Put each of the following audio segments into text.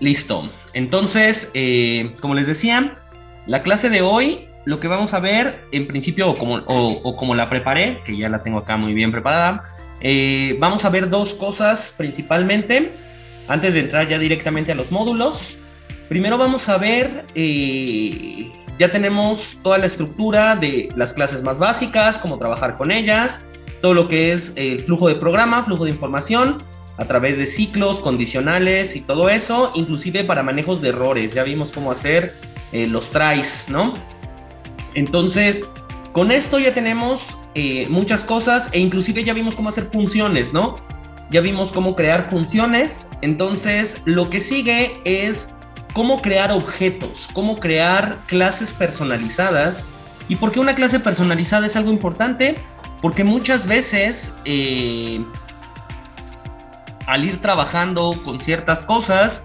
Listo. Entonces, como les decía, la clase de hoy, lo que vamos a ver, en principio, o como la preparé, que ya la tengo acá muy bien preparada, vamos a ver dos cosas principalmente, antes de entrar ya directamente a los módulos. Primero vamos a ver, ya tenemos toda la estructura de las clases más básicas, cómo trabajar con ellas, todo lo que es el flujo de programa, flujo de información, a través de ciclos, condicionales y todo eso, inclusive para manejos de errores. Ya vimos cómo hacer los tries, ¿no? Entonces, con esto ya tenemos muchas cosas e inclusive ya vimos cómo hacer funciones, ¿no? Ya vimos cómo crear funciones. Entonces, lo que sigue es cómo crear objetos, cómo crear clases personalizadas. ¿Y por qué una clase personalizada es algo importante? Porque muchas veces al ir trabajando con ciertas cosas,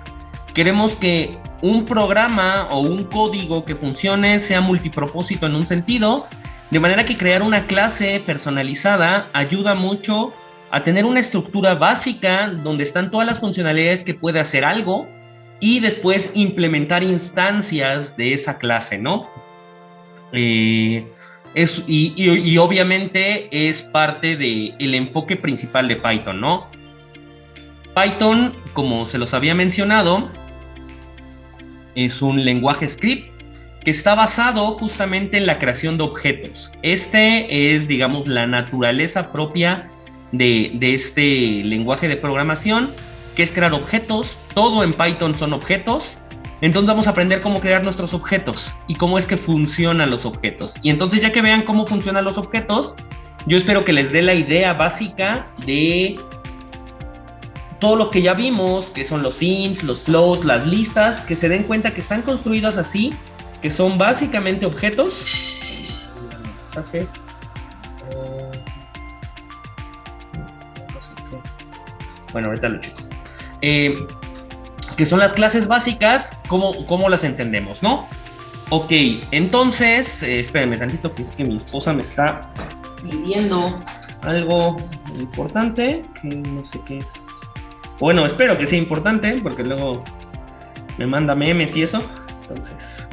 queremos que un programa o un código que funcione sea multipropósito en un sentido, de manera que crear una clase personalizada ayuda mucho a tener una estructura básica donde están todas las funcionalidades que puede hacer algo y después implementar instancias de esa clase, ¿no? Y obviamente es parte del enfoque principal de Python, ¿no? Python, como se los había mencionado, es un lenguaje script que está basado justamente en la creación de objetos. Este es, digamos, la naturaleza propia de este lenguaje de programación, que es crear objetos. Todo en Python son objetos. Entonces vamos a aprender cómo crear nuestros objetos y cómo es que funcionan los objetos. Y entonces, ya que vean cómo funcionan los objetos, yo espero que les dé la idea básica de todo lo que ya vimos, que son los ints, los floats, las listas, que se den cuenta que están construidas así, que son básicamente objetos. Mensajes. No sé qué. Bueno, ahorita lo checo. Que son las clases básicas, ¿cómo las entendemos, no? Ok, entonces, espérenme tantito, que es que mi esposa me está pidiendo algo importante, que no sé qué es. Bueno, espero que sea importante, porque luego me manda memes y eso. Entonces,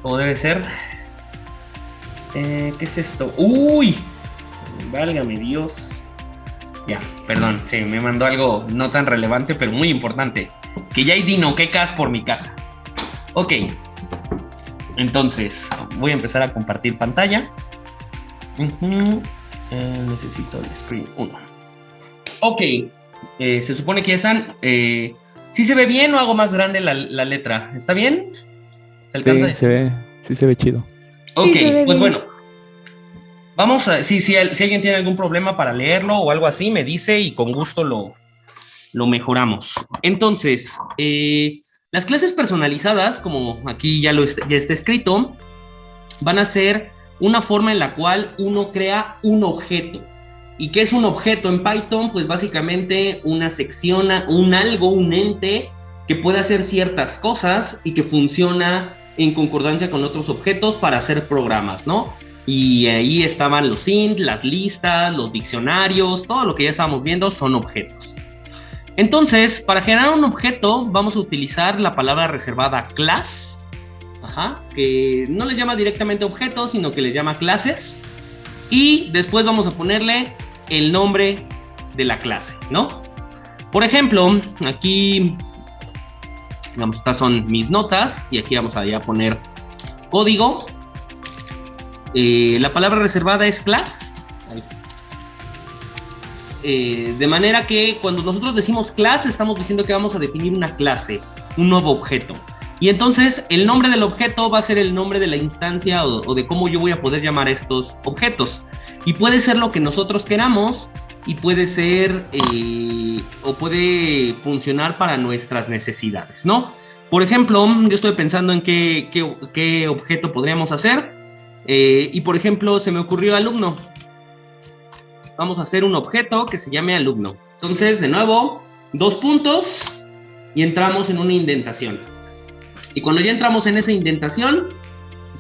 como debe ser. ¿Qué es esto? ¡Uy! Válgame Dios. Ya, perdón, sí, me mandó algo no tan relevante, pero muy importante. Que ya hay dinoquecas por mi casa. Ok. Entonces, voy a empezar a compartir pantalla. Necesito el screen 1. Ok. Se supone que ya están. ¿Sí se ve bien o hago más grande la letra? ¿Está bien? ¿Se alcanza? Sí se ve chido. Ok, Sí, se ve pues bien. bueno. Vamos a. Si alguien tiene algún problema para leerlo o algo así, me dice y con gusto lo mejoramos. Entonces, las clases personalizadas, como aquí ya está escrito, van a ser una forma en la cual uno crea un objeto. ¿Y qué es un objeto en Python? Pues básicamente una sección, un algo, un ente que puede hacer ciertas cosas y que funciona en concordancia con otros objetos para hacer programas, ¿no? Y ahí estaban los int, las listas, los diccionarios, todo lo que ya estábamos viendo son objetos. Entonces, para generar un objeto vamos a utilizar la palabra reservada class, que no les llama directamente objetos, sino que les llama clases. Y después vamos a ponerle el nombre de la clase, ¿no? Por ejemplo, aquí, digamos, estas son mis notas y aquí vamos a ya poner código. La palabra reservada es class. Ahí está. De manera que cuando nosotros decimos clase, estamos diciendo que vamos a definir una clase, un nuevo objeto. Y entonces el nombre del objeto va a ser el nombre de la instancia o de cómo yo voy a poder llamar a estos objetos. Y puede ser lo que nosotros queramos y puede ser o puede funcionar para nuestras necesidades, ¿no? Por ejemplo, yo estoy pensando en qué objeto podríamos hacer y por ejemplo se me ocurrió alumno. Vamos a hacer un objeto que se llame alumno. Entonces, de nuevo, 2 puntos y entramos en una indentación. Y cuando ya entramos en esa indentación,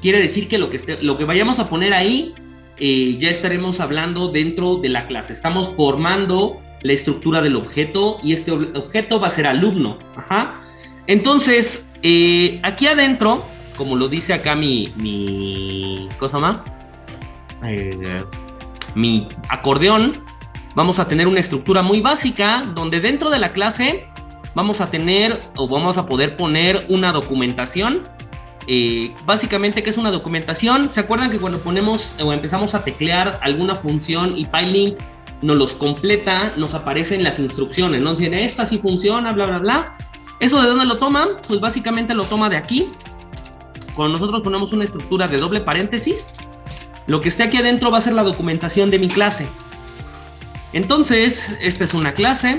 quiere decir que lo que vayamos a poner ahí, ya estaremos hablando dentro de la clase. Estamos formando la estructura del objeto y este objeto va a ser alumno. Entonces, aquí adentro, como lo dice acá ¿cómo se llama? Mi acordeón, vamos a tener una estructura muy básica donde dentro de la clase vamos a tener o vamos a poder poner una documentación. Básicamente, ¿qué es una documentación? ¿Se acuerdan que cuando ponemos o empezamos a teclear alguna función y PyLink nos los completa, nos aparecen las instrucciones, ¿no? Dicen, esto así funciona, bla, bla, bla. ¿Eso de dónde lo toma? Pues básicamente lo toma de aquí. Cuando nosotros ponemos una estructura de doble paréntesis, lo que esté aquí adentro va a ser la documentación de mi clase. Entonces, esta es una clase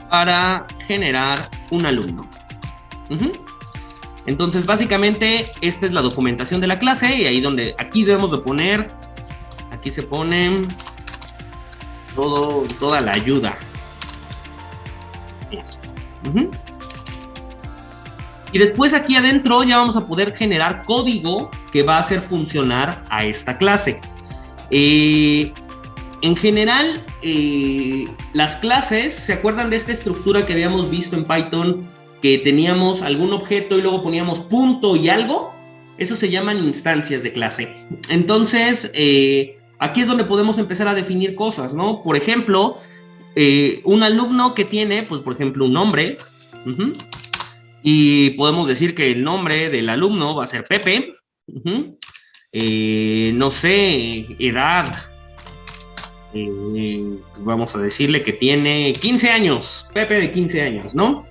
para generar un alumno. Entonces, básicamente, esta es la documentación de la clase y ahí donde, aquí debemos de poner, aquí se pone toda la ayuda. Y después aquí adentro ya vamos a poder generar código que va a hacer funcionar a esta clase. En general, las clases, ¿se acuerdan de esta estructura que habíamos visto en Python? Que teníamos algún objeto y luego poníamos punto y algo. Eso se llaman instancias de clase. Entonces, aquí es donde podemos empezar a definir cosas, ¿no? Por ejemplo, un alumno que tiene, pues, por ejemplo, un nombre. Y podemos decir que el nombre del alumno va a ser Pepe. No sé, edad. Vamos a decirle que tiene 15 años. Pepe de 15 años, ¿no?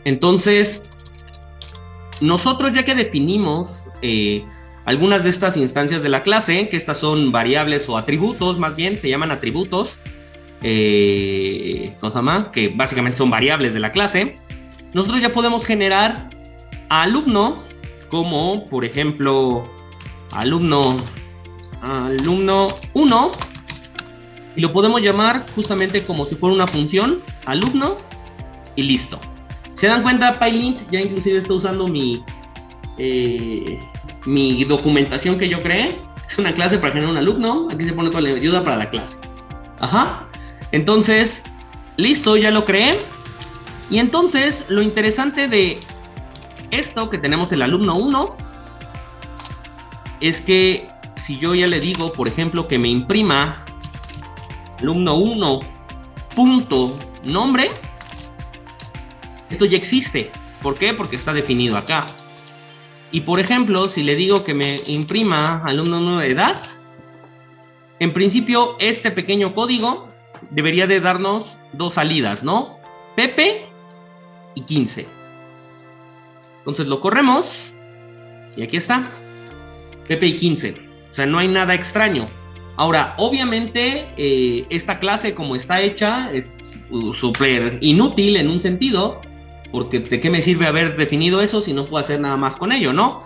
Entonces, nosotros ya que definimos algunas de estas instancias de la clase, que estas son variables o atributos, más bien, se llaman atributos, ¿cómo se llama? Que básicamente son variables de la clase, nosotros ya podemos generar a alumno como, por ejemplo, alumno 1, y lo podemos llamar justamente como si fuera una función, alumno, y listo. ¿Se dan cuenta? PyLint ya inclusive está usando mi documentación que yo creé. Es una clase para generar un alumno. Aquí se pone toda la ayuda para la clase. Entonces, listo, ya lo creé. Y entonces, lo interesante de esto que tenemos el alumno 1 es que si yo ya le digo, por ejemplo, que me imprima alumno 1 punto nombre, esto ya existe. ¿Por qué? Porque está definido acá. Y por ejemplo, si le digo que me imprima alumno 1 de edad, en principio este pequeño código debería de darnos dos salidas, ¿no? Pepe y 15. Entonces lo corremos y aquí está. Pepe y 15. O sea, no hay nada extraño. Ahora, obviamente, esta clase como está hecha es súper inútil en un sentido, porque ¿de qué me sirve haber definido eso si no puedo hacer nada más con ello, no?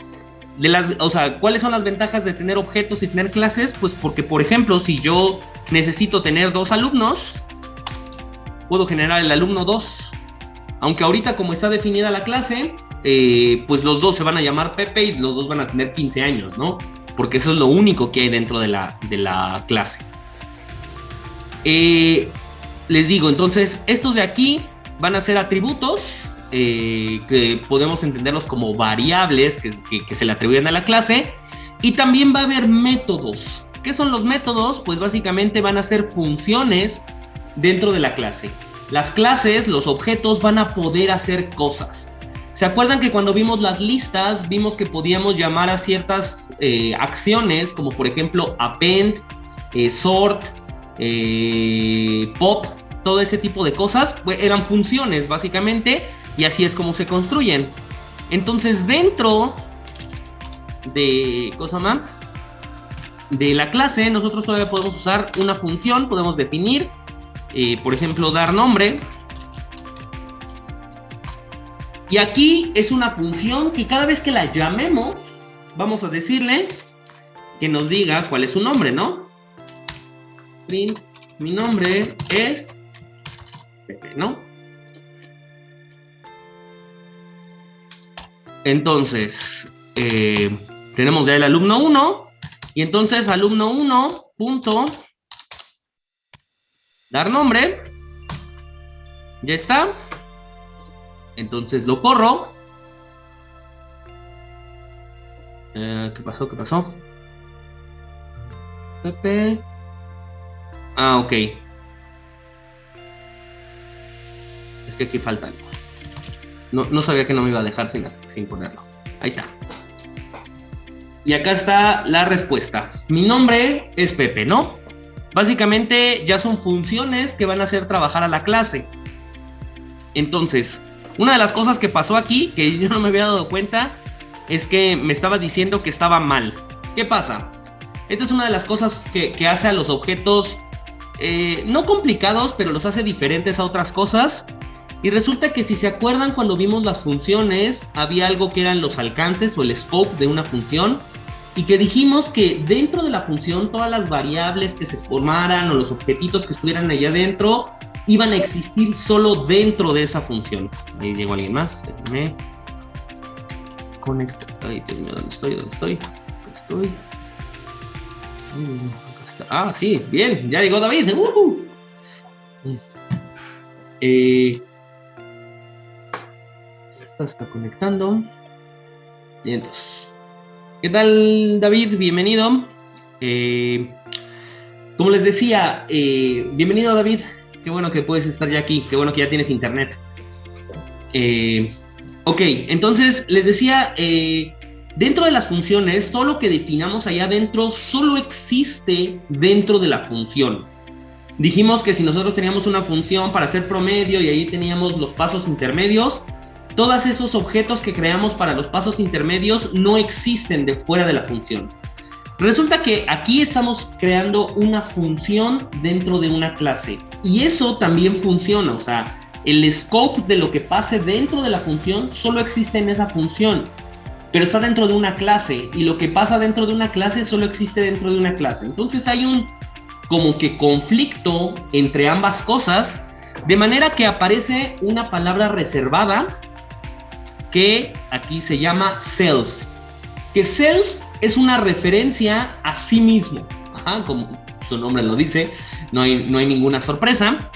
O sea, ¿cuáles son las ventajas de tener objetos y tener clases? Pues porque, por ejemplo, si yo necesito tener 2 alumnos, puedo generar el alumno 2. Aunque ahorita como está definida la clase, pues los 2 se van a llamar Pepe y los 2 van a tener 15 años, ¿no? Porque eso es lo único que hay dentro de la clase. Les digo, entonces, estos de aquí van a ser atributos que podemos entenderlos como variables que se le atribuyen a la clase. Y también va a haber métodos. ¿Qué son los métodos? Pues básicamente van a ser funciones dentro de la clase. Las clases, los objetos van a poder hacer cosas. ¿Se acuerdan que cuando vimos las listas, vimos que podíamos llamar a ciertas acciones, como por ejemplo append, sort, pop, todo ese tipo de cosas? Pues eran funciones básicamente, y así es como se construyen. Entonces dentro de de la clase, nosotros todavía podemos usar una función, podemos definir, por ejemplo, dar nombre. Y aquí es una función que cada vez que la llamemos, vamos a decirle que nos diga cuál es su nombre, ¿no? Print, mi nombre es Pepe, ¿no? Entonces, tenemos ya el alumno 1, y entonces alumno 1 punto dar nombre, ya está. Entonces lo corro. ¿Qué pasó? ¿Qué pasó? Pepe. Ah, ok. Es que aquí falta algo. No sabía que no me iba a dejar sin ponerlo. Ahí está. Y acá está la respuesta. Mi nombre es Pepe, ¿no? Básicamente ya son funciones que van a hacer trabajar a la clase. Entonces, una de las cosas que pasó aquí, que yo no me había dado cuenta, es que me estaba diciendo que estaba mal. ¿Qué pasa? Esta es una de las cosas que hace a los objetos no complicados, pero los hace diferentes a otras cosas. Y resulta que si se acuerdan cuando vimos las funciones, había algo que eran los alcances o el scope de una función, y que dijimos que dentro de la función todas las variables que se formaran o los objetitos que estuvieran allá adentro iban a existir solo dentro de esa función. Ahí llegó alguien más, me conecto. Ay, Dios mío, ¿dónde estoy? Acá estoy. Acá está. Ah, sí, bien, ya llegó David. Está conectando. Bien, entonces. ¿Qué tal, David? Bienvenido. Como les decía, bienvenido, David. Qué bueno que puedes estar ya aquí. Qué bueno que ya tienes internet. Ok, entonces les decía, dentro de las funciones, todo lo que definamos allá adentro solo existe dentro de la función. Dijimos que si nosotros teníamos una función para hacer promedio y ahí teníamos los pasos intermedios, todos esos objetos que creamos para los pasos intermedios no existen de fuera de la función. Resulta que aquí estamos creando una función dentro de una clase y eso también funciona, o sea, el scope de lo que pase dentro de la función solo existe en esa función, pero está dentro de una clase y lo que pasa dentro de una clase solo existe dentro de una clase. Entonces hay un como que conflicto entre ambas cosas, de manera que aparece una palabra reservada que aquí se llama self, que self es una referencia a sí mismo. Ajá, como su nombre lo dice, no hay ninguna sorpresa,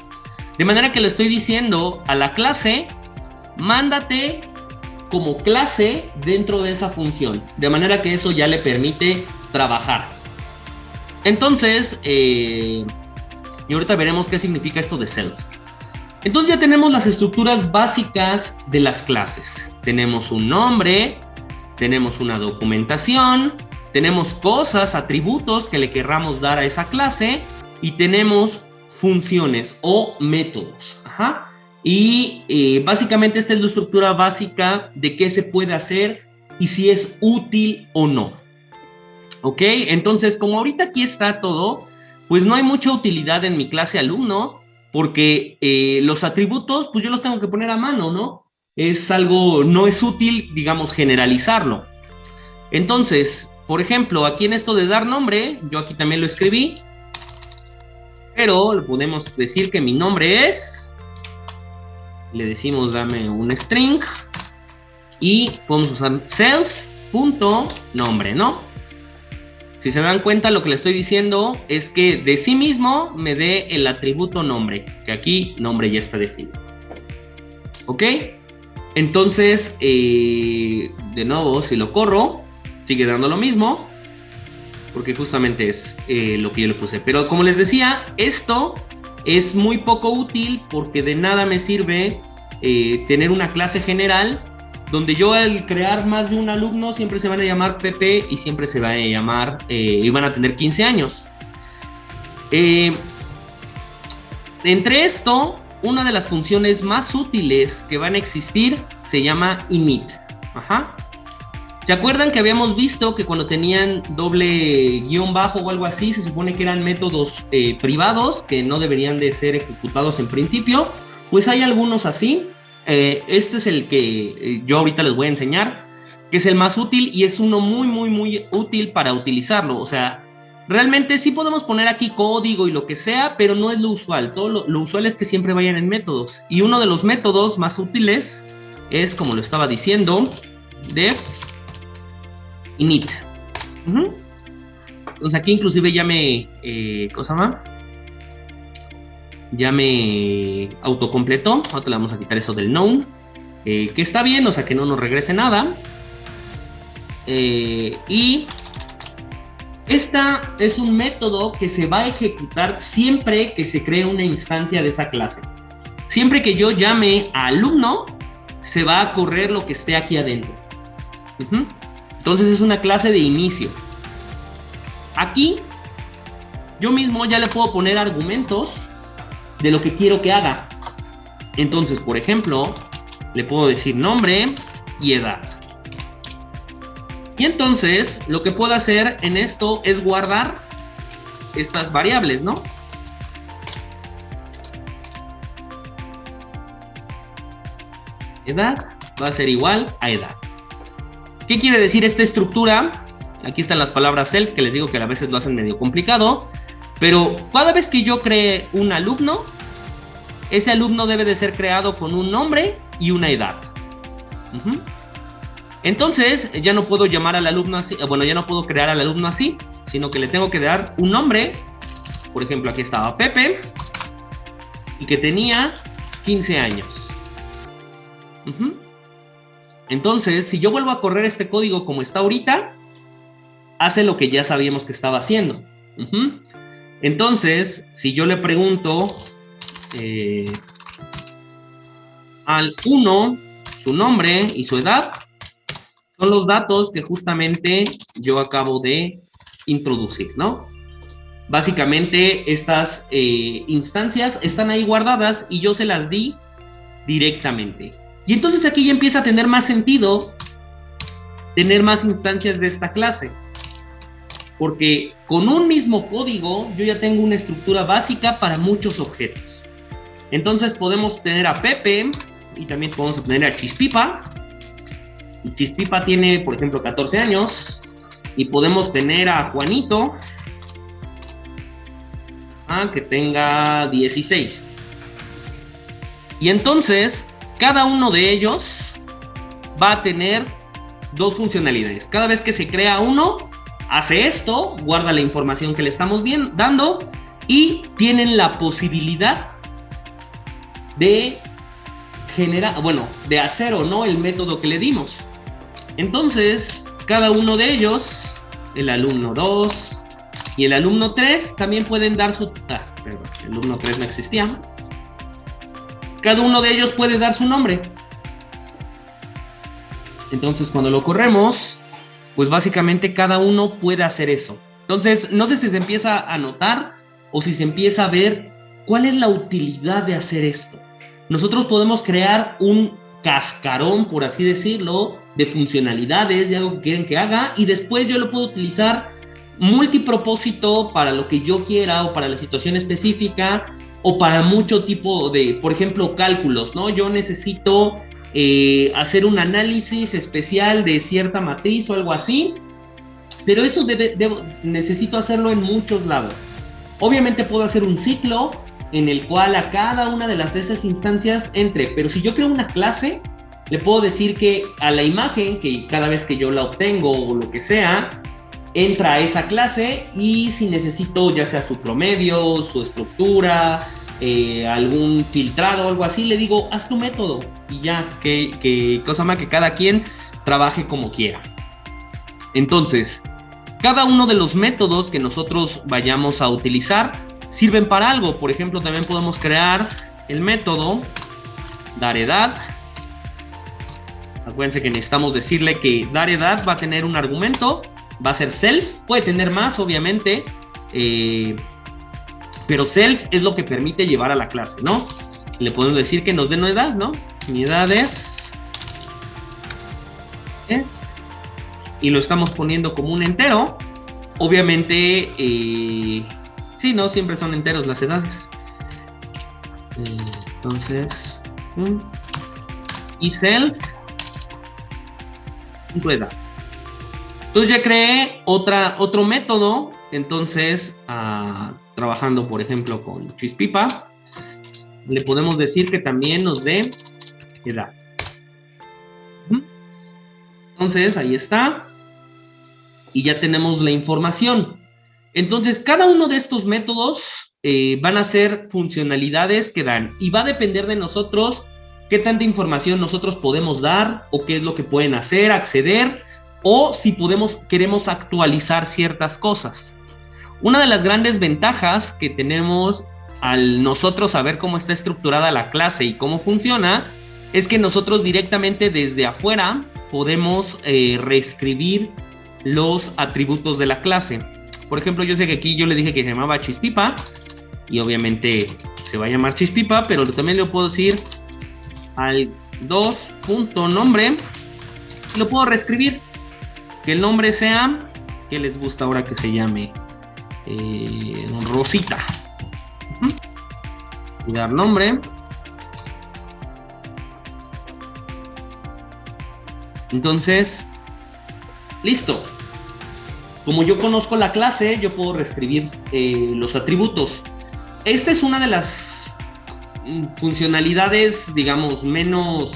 de manera que le estoy diciendo a la clase, mándate como clase dentro de esa función, de manera que eso ya le permite trabajar. Entonces, y ahorita veremos qué significa esto de self. Entonces ya tenemos las estructuras básicas de las clases. Tenemos un nombre, tenemos una documentación, tenemos cosas, atributos que le querramos dar a esa clase y tenemos funciones o métodos. Ajá. Y básicamente esta es la estructura básica de qué se puede hacer y si es útil o no. ¿Ok? Entonces, como ahorita aquí está todo, pues no hay mucha utilidad en mi clase alumno, porque los atributos, pues yo los tengo que poner a mano, ¿no? Es algo, no es útil, digamos, generalizarlo. Entonces, por ejemplo, aquí en esto de dar nombre, yo aquí también lo escribí, pero podemos decir que mi nombre es, le decimos dame un string, y podemos usar self.nombre, ¿no? Si se dan cuenta, lo que le estoy diciendo es que de sí mismo me dé el atributo nombre, que aquí nombre ya está definido. ¿Ok? Entonces, de nuevo, si lo corro, sigue dando lo mismo, porque justamente es lo que yo le puse. Pero como les decía, esto es muy poco útil porque de nada me sirve tener una clase general donde yo al crear más de un alumno siempre se van a llamar Pepe y siempre se van a llamar y van a tener 15 años. Entre esto, una de las funciones más útiles que van a existir se llama init. Ajá. ¿Se acuerdan que habíamos visto que cuando tenían doble guión bajo o algo así, se supone que eran métodos privados que no deberían de ser ejecutados en principio? Pues hay algunos así. Este es el que yo ahorita les voy a enseñar, que es el más útil y es uno muy útil para utilizarlo. O sea, realmente sí podemos poner aquí código y lo que sea, pero no es lo usual. Todo lo usual es que siempre vayan en métodos. Y uno de los métodos más útiles es, como lo estaba diciendo, de init. Entonces aquí inclusive ya me... ¿cómo se llama? Ya me autocompletó. Ahora le vamos a quitar eso del known. que está bien, o sea, que no nos regrese nada. Y esta es un método que se va a ejecutar siempre que se cree una instancia de esa clase. Siempre que yo llame a alumno, se va a correr lo que esté aquí adentro. Entonces es una clase de inicio. Aquí yo mismo ya le puedo poner argumentos de lo que quiero que haga. Entonces, por ejemplo, le puedo decir nombre y edad. Y entonces lo que puedo hacer en esto es guardar estas variables, ¿no? Edad va a ser igual a edad. ¿Qué quiere decir esta estructura? Aquí están las palabras self, que les digo que a veces lo hacen medio complicado, pero cada vez que yo cree un alumno, ese alumno debe de ser creado con un nombre y una edad. Entonces, ya no puedo llamar al alumno así, bueno, ya no puedo crear al alumno así, sino que le tengo que dar un nombre. Por ejemplo, aquí estaba Pepe, y que tenía 15 años. Entonces, si yo vuelvo a correr este código como está ahorita, hace lo que ya sabíamos que estaba haciendo. Entonces, si yo le pregunto al 1 su nombre y su edad, son los datos que justamente yo acabo de introducir, ¿no? Básicamente estas instancias están ahí guardadas y yo se las di directamente. Y entonces aquí ya empieza a tener más sentido tener más instancias de esta clase, porque con un mismo código yo ya tengo una estructura básica para muchos objetos. Entonces podemos tener a Pepe y también podemos tener a Chispipa. Y Chispipa tiene, por ejemplo, 14 años. Y podemos tener a Juanito, que tenga 16. Y entonces, cada uno de ellos va a tener dos funcionalidades. Cada vez que se crea uno, hace esto, guarda la información que le estamos dando y tienen la posibilidad de generar, bueno, de hacer o no el método que le dimos. Entonces, cada uno de ellos, el alumno 2 y el alumno 3, también pueden dar su... perdón, el alumno 3 no existía. Cada uno de ellos puede dar su nombre. Entonces, cuando lo corremos, pues básicamente cada uno puede hacer eso. Entonces, no sé si se empieza a notar o si se empieza a ver cuál es la utilidad de hacer esto. Nosotros podemos crear un cascarón, por así decirlo, de funcionalidades, de algo que quieren que haga, y después yo lo puedo utilizar multipropósito para lo que yo quiera o para la situación específica o para mucho tipo de, por ejemplo, cálculos, ¿no? Yo necesito hacer un análisis especial de cierta matriz o algo así, pero eso necesito hacerlo en muchos lados. Obviamente puedo hacer un ciclo en el cual a cada una de esas instancias entre, pero si yo creo una clase, le puedo decir que a la imagen, que cada vez que yo la obtengo o lo que sea, entra a esa clase, y si necesito ya sea su promedio, su estructura, algún filtrado o algo así, le digo, haz tu método, y ya, que cosa más, que cada quien trabaje como quiera. Entonces, cada uno de los métodos que nosotros vayamos a utilizar sirven para algo. Por ejemplo, también podemos crear el método dar edad. Acuérdense que necesitamos decirle que dar edad va a tener un argumento, va a ser self, puede tener más obviamente, pero self es lo que permite llevar a la clase, ¿no? Le podemos decir que nos den una edad, ¿no? Mi edad es, y lo estamos poniendo como un entero. Obviamente, sí, no siempre son enteros las edades. Entonces, y self, tu edad. Entonces ya creé otro método. Entonces, trabajando, por ejemplo, con Chispipa, le podemos decir que también nos dé edad. Entonces, ahí está. Y ya tenemos la información. Entonces, cada uno de estos métodos van a ser funcionalidades que dan. Y va a depender de nosotros qué tanta información nosotros podemos dar o qué es lo que pueden hacer, acceder, o si queremos actualizar ciertas cosas. Una de las grandes ventajas que tenemos al nosotros saber cómo está estructurada la clase y cómo funciona es que nosotros directamente desde afuera podemos reescribir los atributos de la clase. Por ejemplo, yo sé que aquí yo le dije que se llamaba Chispipa y obviamente se va a llamar Chispipa, pero también le puedo decir al 2.nombre, lo puedo reescribir, que el nombre sea, ¿qué les gusta ahora que se llame? Rosita. Y dar nombre. Entonces, listo. Como yo conozco la clase, yo puedo reescribir los atributos. Esta es una de las funcionalidades, digamos, menos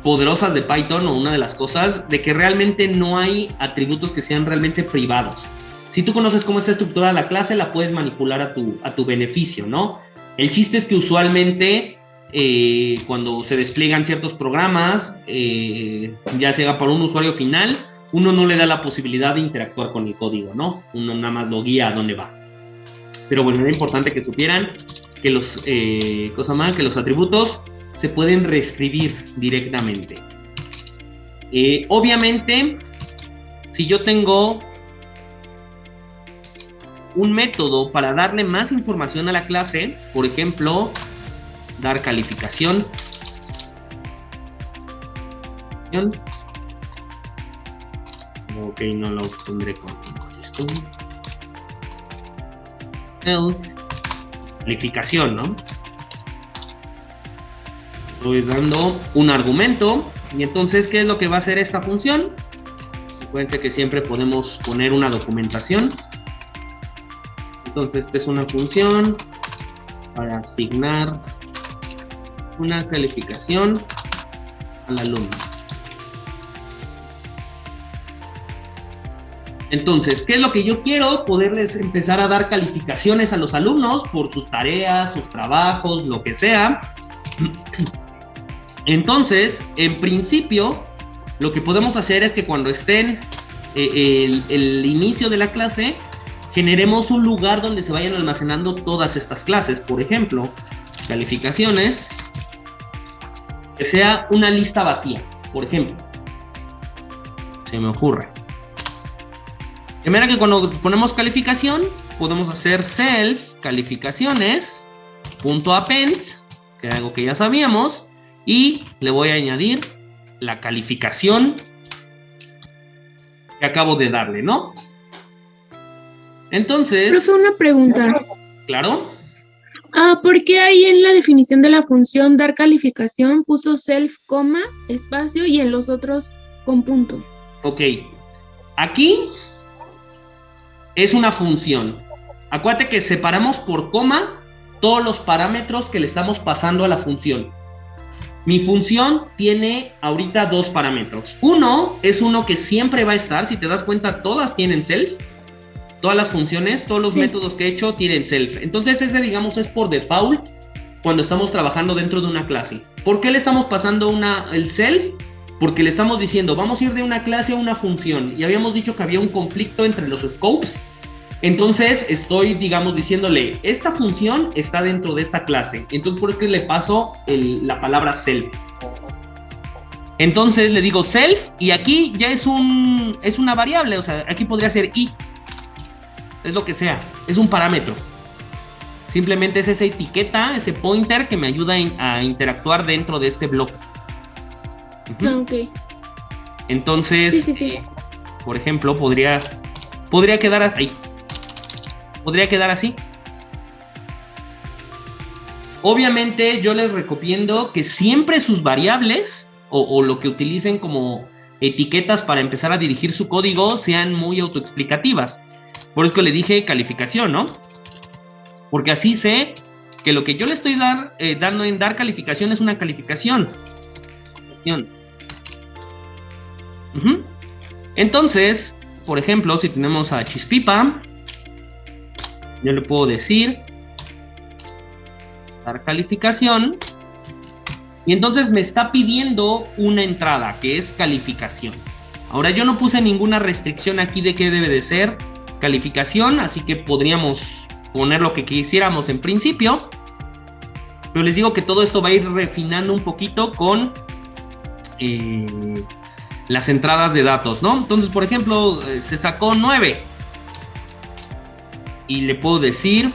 poderosas de Python, o una de las cosas de que realmente no hay atributos que sean realmente privados. Si tú conoces cómo está estructurada la clase, la puedes manipular a tu beneficio, ¿no? El chiste es que usualmente cuando se despliegan ciertos programas, ya sea para un usuario final, uno no le da la posibilidad de interactuar con el código, ¿no? Uno nada más lo guía a dónde va. Pero bueno, era importante que supieran que que los atributos se pueden reescribir directamente. Obviamente, si yo tengo un método para darle más información a la clase, por ejemplo, dar calificación. Ok, no lo pondré con else. Calificación, ¿no? Estoy dando un argumento y entonces, ¿qué es lo que va a hacer esta función? Acuérdense que siempre podemos poner una documentación. Entonces, esta es una función para asignar una calificación al alumno. Entonces, ¿qué es lo que yo quiero? Poderles empezar a dar calificaciones a los alumnos por sus tareas, sus trabajos, lo que sea. Entonces, en principio, lo que podemos hacer es que cuando estén el inicio de la clase, generemos un lugar donde se vayan almacenando todas estas clases. Por ejemplo, calificaciones, que sea una lista vacía, por ejemplo. Se me ocurre. De manera que cuando ponemos calificación, podemos hacer self calificaciones .append, que es algo que ya sabíamos, y le voy a añadir la calificación que acabo de darle, ¿no? Entonces... Profe, una pregunta. Claro. ¿Por qué ahí en la definición de la función dar calificación puso self, coma, espacio y en los otros con punto? Ok. Aquí es una función. Acuérdate que separamos por coma todos los parámetros que le estamos pasando a la función. Mi función tiene ahorita dos parámetros. Uno es uno que siempre va a estar. Si te das cuenta, todas tienen self. Todas las funciones, todos los métodos que he hecho tienen self. Entonces ese, digamos, es por default cuando estamos trabajando dentro de una clase. ¿Por qué le estamos pasando el self? Porque le estamos diciendo, vamos a ir de una clase a una función. Y habíamos dicho que había un conflicto entre los scopes. Entonces estoy, digamos, diciéndole, esta función está dentro de esta clase. Entonces por eso que le paso la palabra self. Entonces le digo self y aquí ya es una variable. O sea, aquí podría ser i. Es lo que sea, es un parámetro. Simplemente es esa etiqueta, ese pointer que me ayuda a interactuar dentro de este bloque. Ok. Entonces, sí. Por ejemplo, podría quedar ahí. Podría quedar así. Obviamente yo les recomiendo que siempre sus variables o lo que utilicen como etiquetas para empezar a dirigir su código sean muy autoexplicativas. Por eso que le dije calificación, ¿no? Porque así sé que lo que yo le estoy dando en dar calificación es una calificación. Entonces, por ejemplo, si tenemos a Chispipa, yo le puedo decir dar calificación. Y entonces me está pidiendo una entrada, que es calificación. Ahora yo no puse ninguna restricción aquí de qué debe de ser calificación, así que podríamos poner lo que quisiéramos en principio. Pero les digo que todo esto va a ir refinando un poquito con las entradas de datos, ¿no? Entonces, por ejemplo, se sacó 9. Y le puedo decir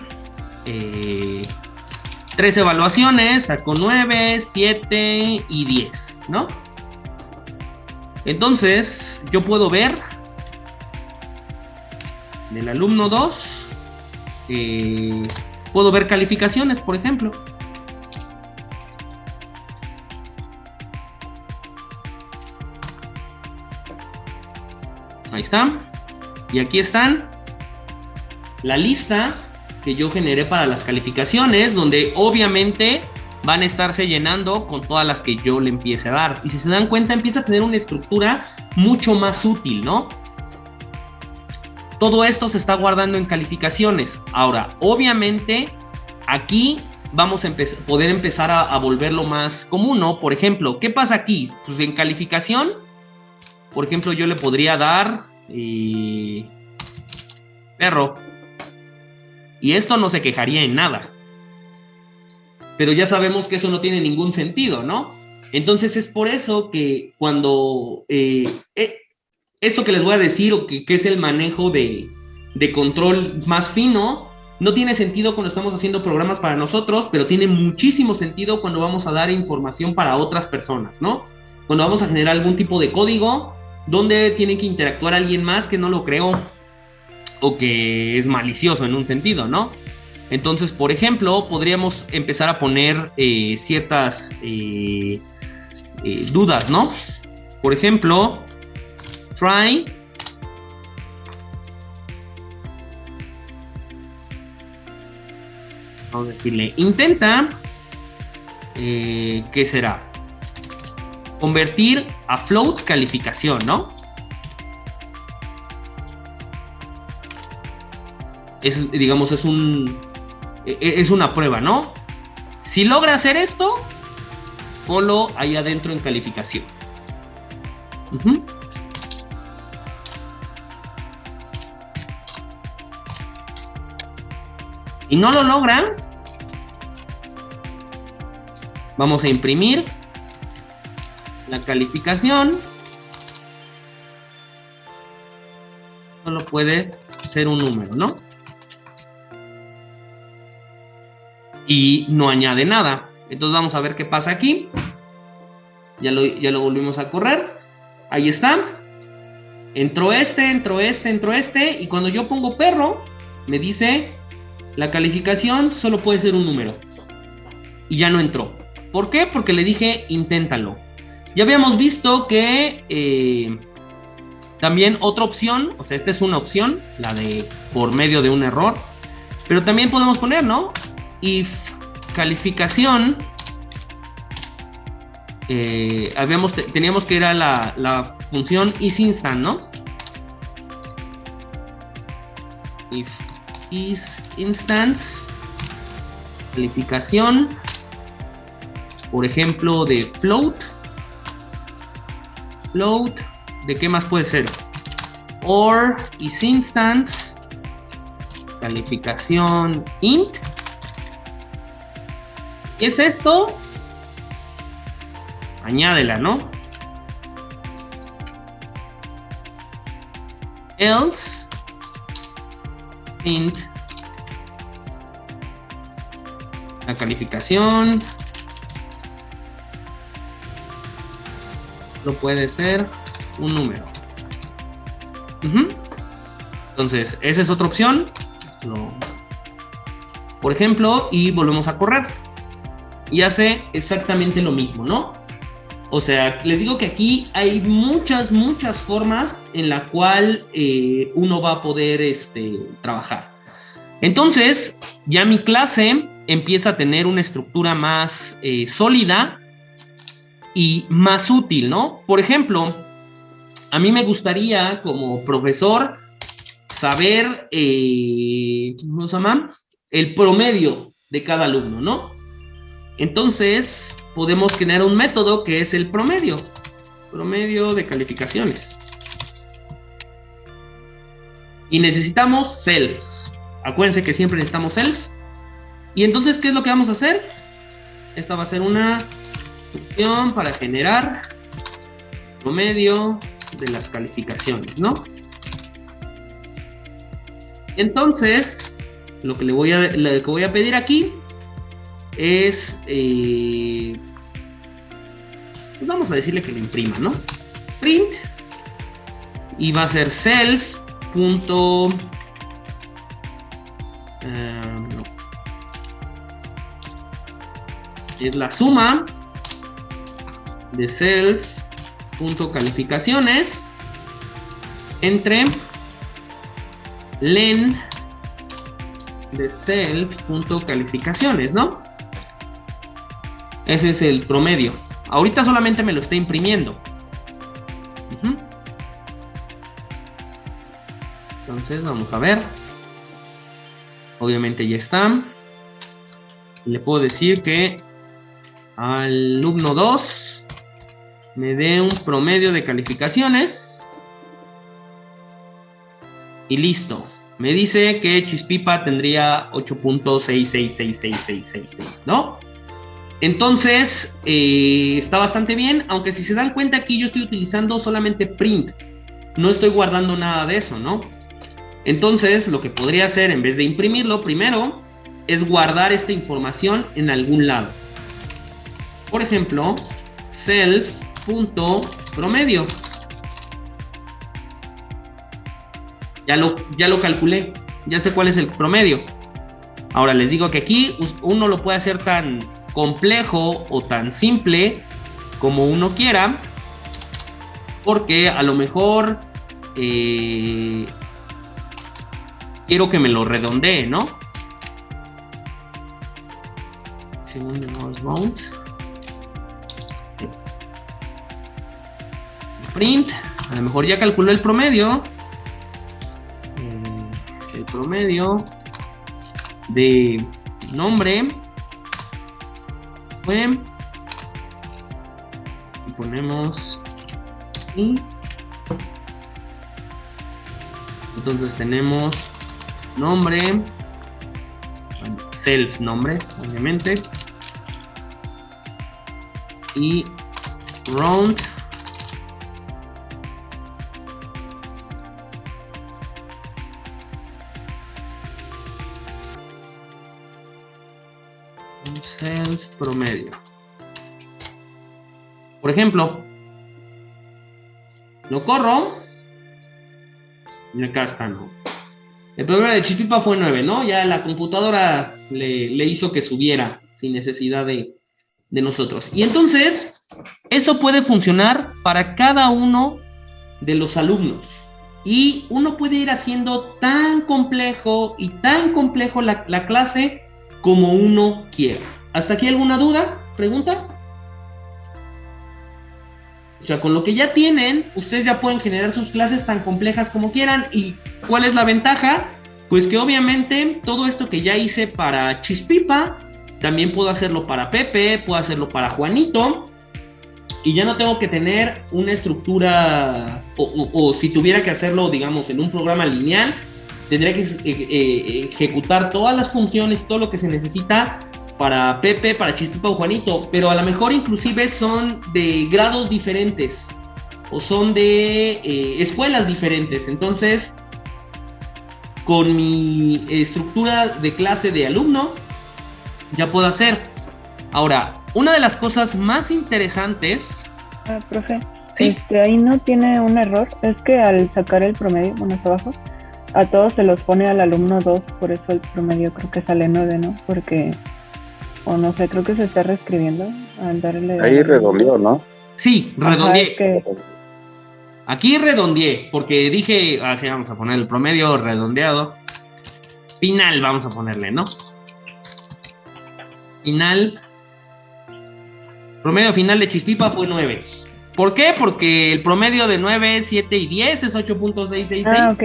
3 evaluaciones, sacó 9, 7 y 10, ¿no? Entonces, yo puedo ver del alumno 2, puedo ver calificaciones, por ejemplo. Ahí está. Y aquí están la lista que yo generé para las calificaciones, donde obviamente van a estarse llenando con todas las que yo le empiece a dar. Y si se dan cuenta, empieza a tener una estructura mucho más útil, ¿no? Todo esto se está guardando en calificaciones. Ahora, obviamente, aquí vamos a poder empezar a volverlo más común, ¿no? Por ejemplo, ¿qué pasa aquí? Pues en calificación, por ejemplo, yo le podría dar perro. Y esto no se quejaría en nada. Pero ya sabemos que eso no tiene ningún sentido, ¿no? Entonces es por eso que cuando esto que les voy a decir, o que es el manejo de control más fino, no tiene sentido cuando estamos haciendo programas para nosotros, pero tiene muchísimo sentido cuando vamos a dar información para otras personas, ¿no? Cuando vamos a generar algún tipo de código donde tiene que interactuar alguien más que no lo creó, o que es malicioso en un sentido, ¿no? Entonces, por ejemplo, podríamos empezar a poner ciertas dudas, ¿no? Por ejemplo, try vamos a decirle, intenta, ¿qué será? Convertir a float calificación, ¿no? Digamos, es una prueba, ¿no? Si logra hacer esto, ponlo ahí adentro en calificación. Y no lo logra, vamos a imprimir la calificación. Solo puede ser un número, ¿no? Y no añade nada. Entonces vamos a ver qué pasa aquí. Ya lo volvimos a correr. Ahí está. Entró este. Y cuando yo pongo perro, me dice, la calificación solo puede ser un número. Y ya no entró. ¿Por qué? Porque le dije, inténtalo. Ya habíamos visto que también otra opción, o sea, esta es una opción, la de por medio de un error. Pero también podemos poner, ¿no? If calificación, teníamos que ir a la función isInstant, ¿no? If isInstance, calificación, por ejemplo, de float, ¿de qué más puede ser? Or isInstance, calificación int. ¿Qué es esto? Añádela, ¿no? Else int la calificación no puede ser un número. Entonces, esa es otra opción. Por ejemplo, y volvemos a correr. Y hace exactamente lo mismo, ¿no? O sea, les digo que aquí hay muchas formas en la cual uno va a poder trabajar. Entonces, ya mi clase empieza a tener una estructura más sólida y más útil, ¿no? Por ejemplo, a mí me gustaría, como profesor, saber, ¿cómo se llama? El promedio de cada alumno, ¿no? Entonces, podemos generar un método que es el promedio de calificaciones. Y necesitamos selfs. Acuérdense que siempre necesitamos self. Y entonces, ¿qué es lo que vamos a hacer? Esta va a ser una función para generar promedio de las calificaciones, ¿no? Entonces, lo que voy a pedir aquí es, pues vamos a decirle que lo imprima, ¿no? Print, y va a ser self punto, no, es la suma de self punto calificaciones entre len de self punto calificaciones, ¿no? Ese es el promedio. Ahorita solamente me lo está imprimiendo. Entonces vamos a ver. Obviamente ya está. Le puedo decir que al alumno 2 me dé un promedio de calificaciones. Y listo. Me dice que Chispipa tendría 8.6666666, ¿no? Entonces, está bastante bien, aunque si se dan cuenta aquí yo estoy utilizando solamente print. No estoy guardando nada de eso, ¿no? Entonces, lo que podría hacer en vez de imprimirlo primero es guardar esta información en algún lado. Por ejemplo, self.promedio. Ya lo calculé, ya sé cuál es el promedio. Ahora les digo que aquí uno lo puede hacer tan complejo o tan simple como uno quiera, porque a lo mejor quiero que me lo redondee, ¿no? Print, a lo mejor ya calculó el promedio. El promedio de nombre fue, y ponemos aquí. Entonces tenemos nombre, self nombre, obviamente, y round self promedio. Por ejemplo, lo corro y acá está, ¿no? El promedio de Chispipa fue 9, ¿no? Ya la computadora le hizo que subiera sin necesidad de nosotros. Y entonces, eso puede funcionar para cada uno de los alumnos. Y uno puede ir haciendo tan complejo la clase como uno quiera. ¿Hasta aquí alguna duda? ¿Pregunta? O sea, con lo que ya tienen, ustedes ya pueden generar sus clases tan complejas como quieran. ¿Y cuál es la ventaja? Pues que obviamente todo esto que ya hice para Chispipa, también puedo hacerlo para Pepe, puedo hacerlo para Juanito. Y ya no tengo que tener una estructura, o si tuviera que hacerlo, digamos, en un programa lineal, tendría que ejecutar todas las funciones, todo lo que se necesita para Pepe, para Chispipa o Juanito, pero a lo mejor inclusive son de grados diferentes o son de escuelas diferentes. Entonces, con mi estructura de clase de alumno, ya puedo hacer. Ahora, una de las cosas más interesantes... profe, ¿sí? Ahí no tiene un error, es que al sacar el promedio, bueno, hasta abajo, a todos se los pone al alumno 2, por eso el promedio creo que sale 9, ¿no? Porque... o no sé, creo que se está reescribiendo al darle... Ahí redondeó, ¿no? Sí, redondeé. Es que... aquí redondeé, porque dije, así vamos a poner el promedio redondeado. Final vamos a ponerle, ¿no? Final. Promedio final de Chispipa fue 9. ¿Por qué? Porque el promedio de 9, 7 y 10 es 8.666. Ah, ok.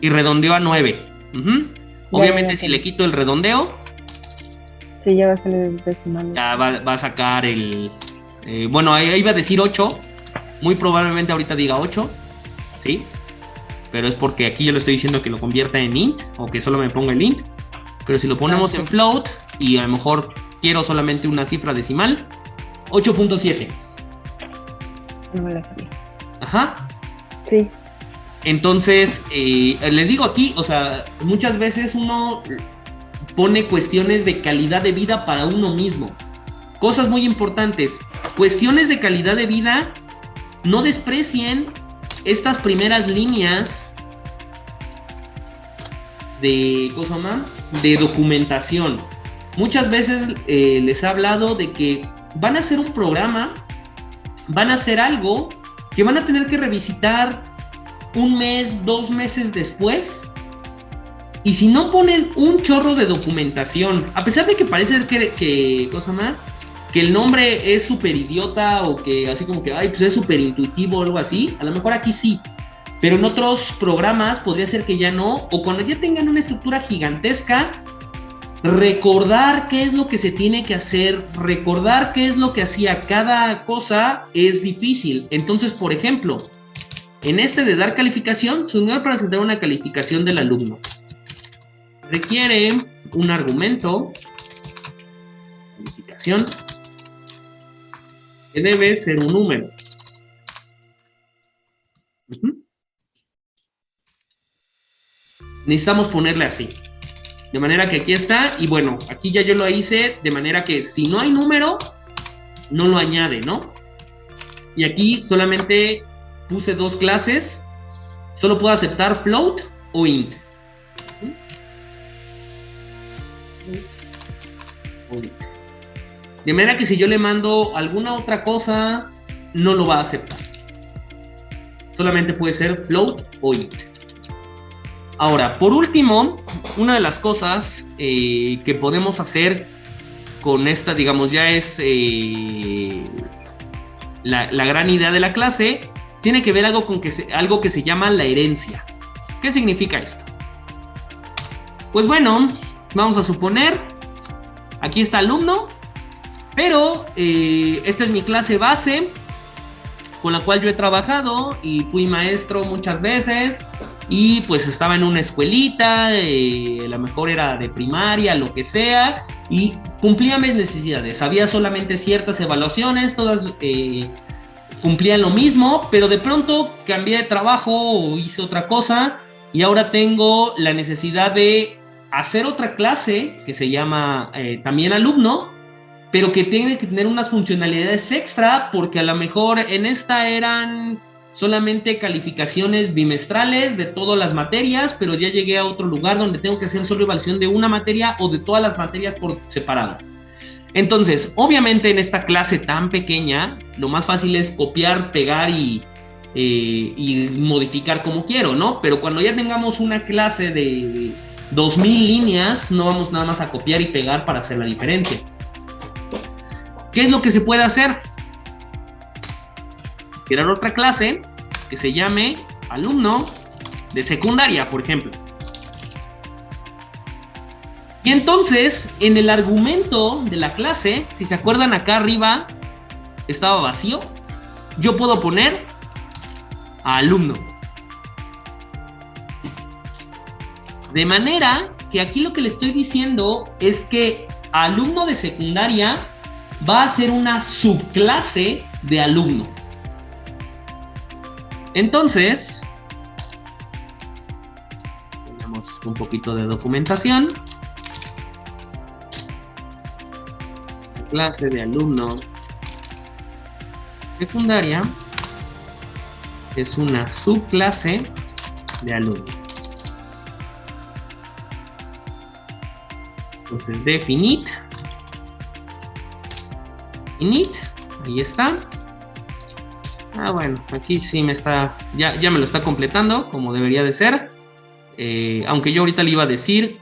Y redondeó a 9. Obviamente, si le quito el redondeo, Sí, ya va a salir el decimal. Ya va a sacar el... bueno, ahí iba a decir 8. Muy probablemente ahorita diga 8. ¿Sí? Pero es porque aquí yo le estoy diciendo que lo convierta en int, o que solo me ponga el int. Pero si lo ponemos en float, y a lo mejor quiero solamente una cifra decimal, 8.7. No me la sabía. Ajá. Sí. Entonces, les digo aquí, o sea, muchas veces uno pone cuestiones de calidad de vida para uno mismo. Cosas muy importantes. Cuestiones de calidad de vida, no desprecien estas primeras líneas de, ¿cómo se llama?, de documentación. Muchas veces les he hablado de que van a hacer un programa, van a hacer algo que van a tener que revisitar 1 mes, 2 meses después. Y si no ponen un chorro de documentación, a pesar de que parece que ¿cómo se llama?, que el nombre es súper idiota, o que así como que, ay, pues es súper intuitivo o algo así, a lo mejor aquí sí, pero en otros programas podría ser que ya no, o cuando ya tengan una estructura gigantesca, recordar qué es lo que se tiene que hacer, recordar qué es lo que hacía cada cosa es difícil. Entonces, por ejemplo, en este de dar calificación, se unió para presentar una calificación del alumno. Requiere un argumento, calificación, que debe ser un número. Necesitamos ponerle así. De manera que aquí está, y bueno, aquí ya yo lo hice, de manera que si no hay número, no lo añade, ¿no? Y aquí solamente puse 2 clases, solo puedo aceptar float o int. De manera que si yo le mando alguna otra cosa, no lo va a aceptar. Solamente puede ser float o int. Ahora, por último, una de las cosas que podemos hacer con esta, digamos, ya es la gran idea de la clase, tiene que ver algo con algo que se llama la herencia. ¿Qué significa esto? Pues bueno, vamos a suponer, aquí está alumno, pero esta es mi clase base con la cual yo he trabajado y fui maestro muchas veces, y pues estaba en una escuelita, a lo mejor era de primaria, lo que sea, y cumplía mis necesidades. Había solamente ciertas evaluaciones, todas cumplían lo mismo, pero de pronto cambié de trabajo o hice otra cosa, y ahora tengo la necesidad de hacer otra clase que se llama también alumno, pero que tiene que tener unas funcionalidades extra, porque a lo mejor en esta eran solamente calificaciones bimestrales de todas las materias, pero ya llegué a otro lugar donde tengo que hacer solo evaluación de una materia o de todas las materias por separado. Entonces, obviamente en esta clase tan pequeña, lo más fácil es copiar, pegar y modificar como quiero, ¿no? Pero cuando ya tengamos una clase de 2000 líneas, no vamos nada más a copiar y pegar para hacer la diferencia. ¿Qué es lo que se puede hacer? Crear otra clase que se llame alumno de secundaria, por ejemplo. Y entonces, en el argumento de la clase, si se acuerdan, acá arriba estaba vacío, yo puedo poner a alumno. De manera que aquí lo que le estoy diciendo es que alumno de secundaria va a ser una subclase de alumno. Entonces, tenemos un poquito de documentación. La clase de alumno secundaria es una subclase de alumno. Entonces, definit, init, ahí está. Ah, bueno, aquí sí me está, ya me lo está completando como debería de ser. Aunque yo ahorita le iba a decir,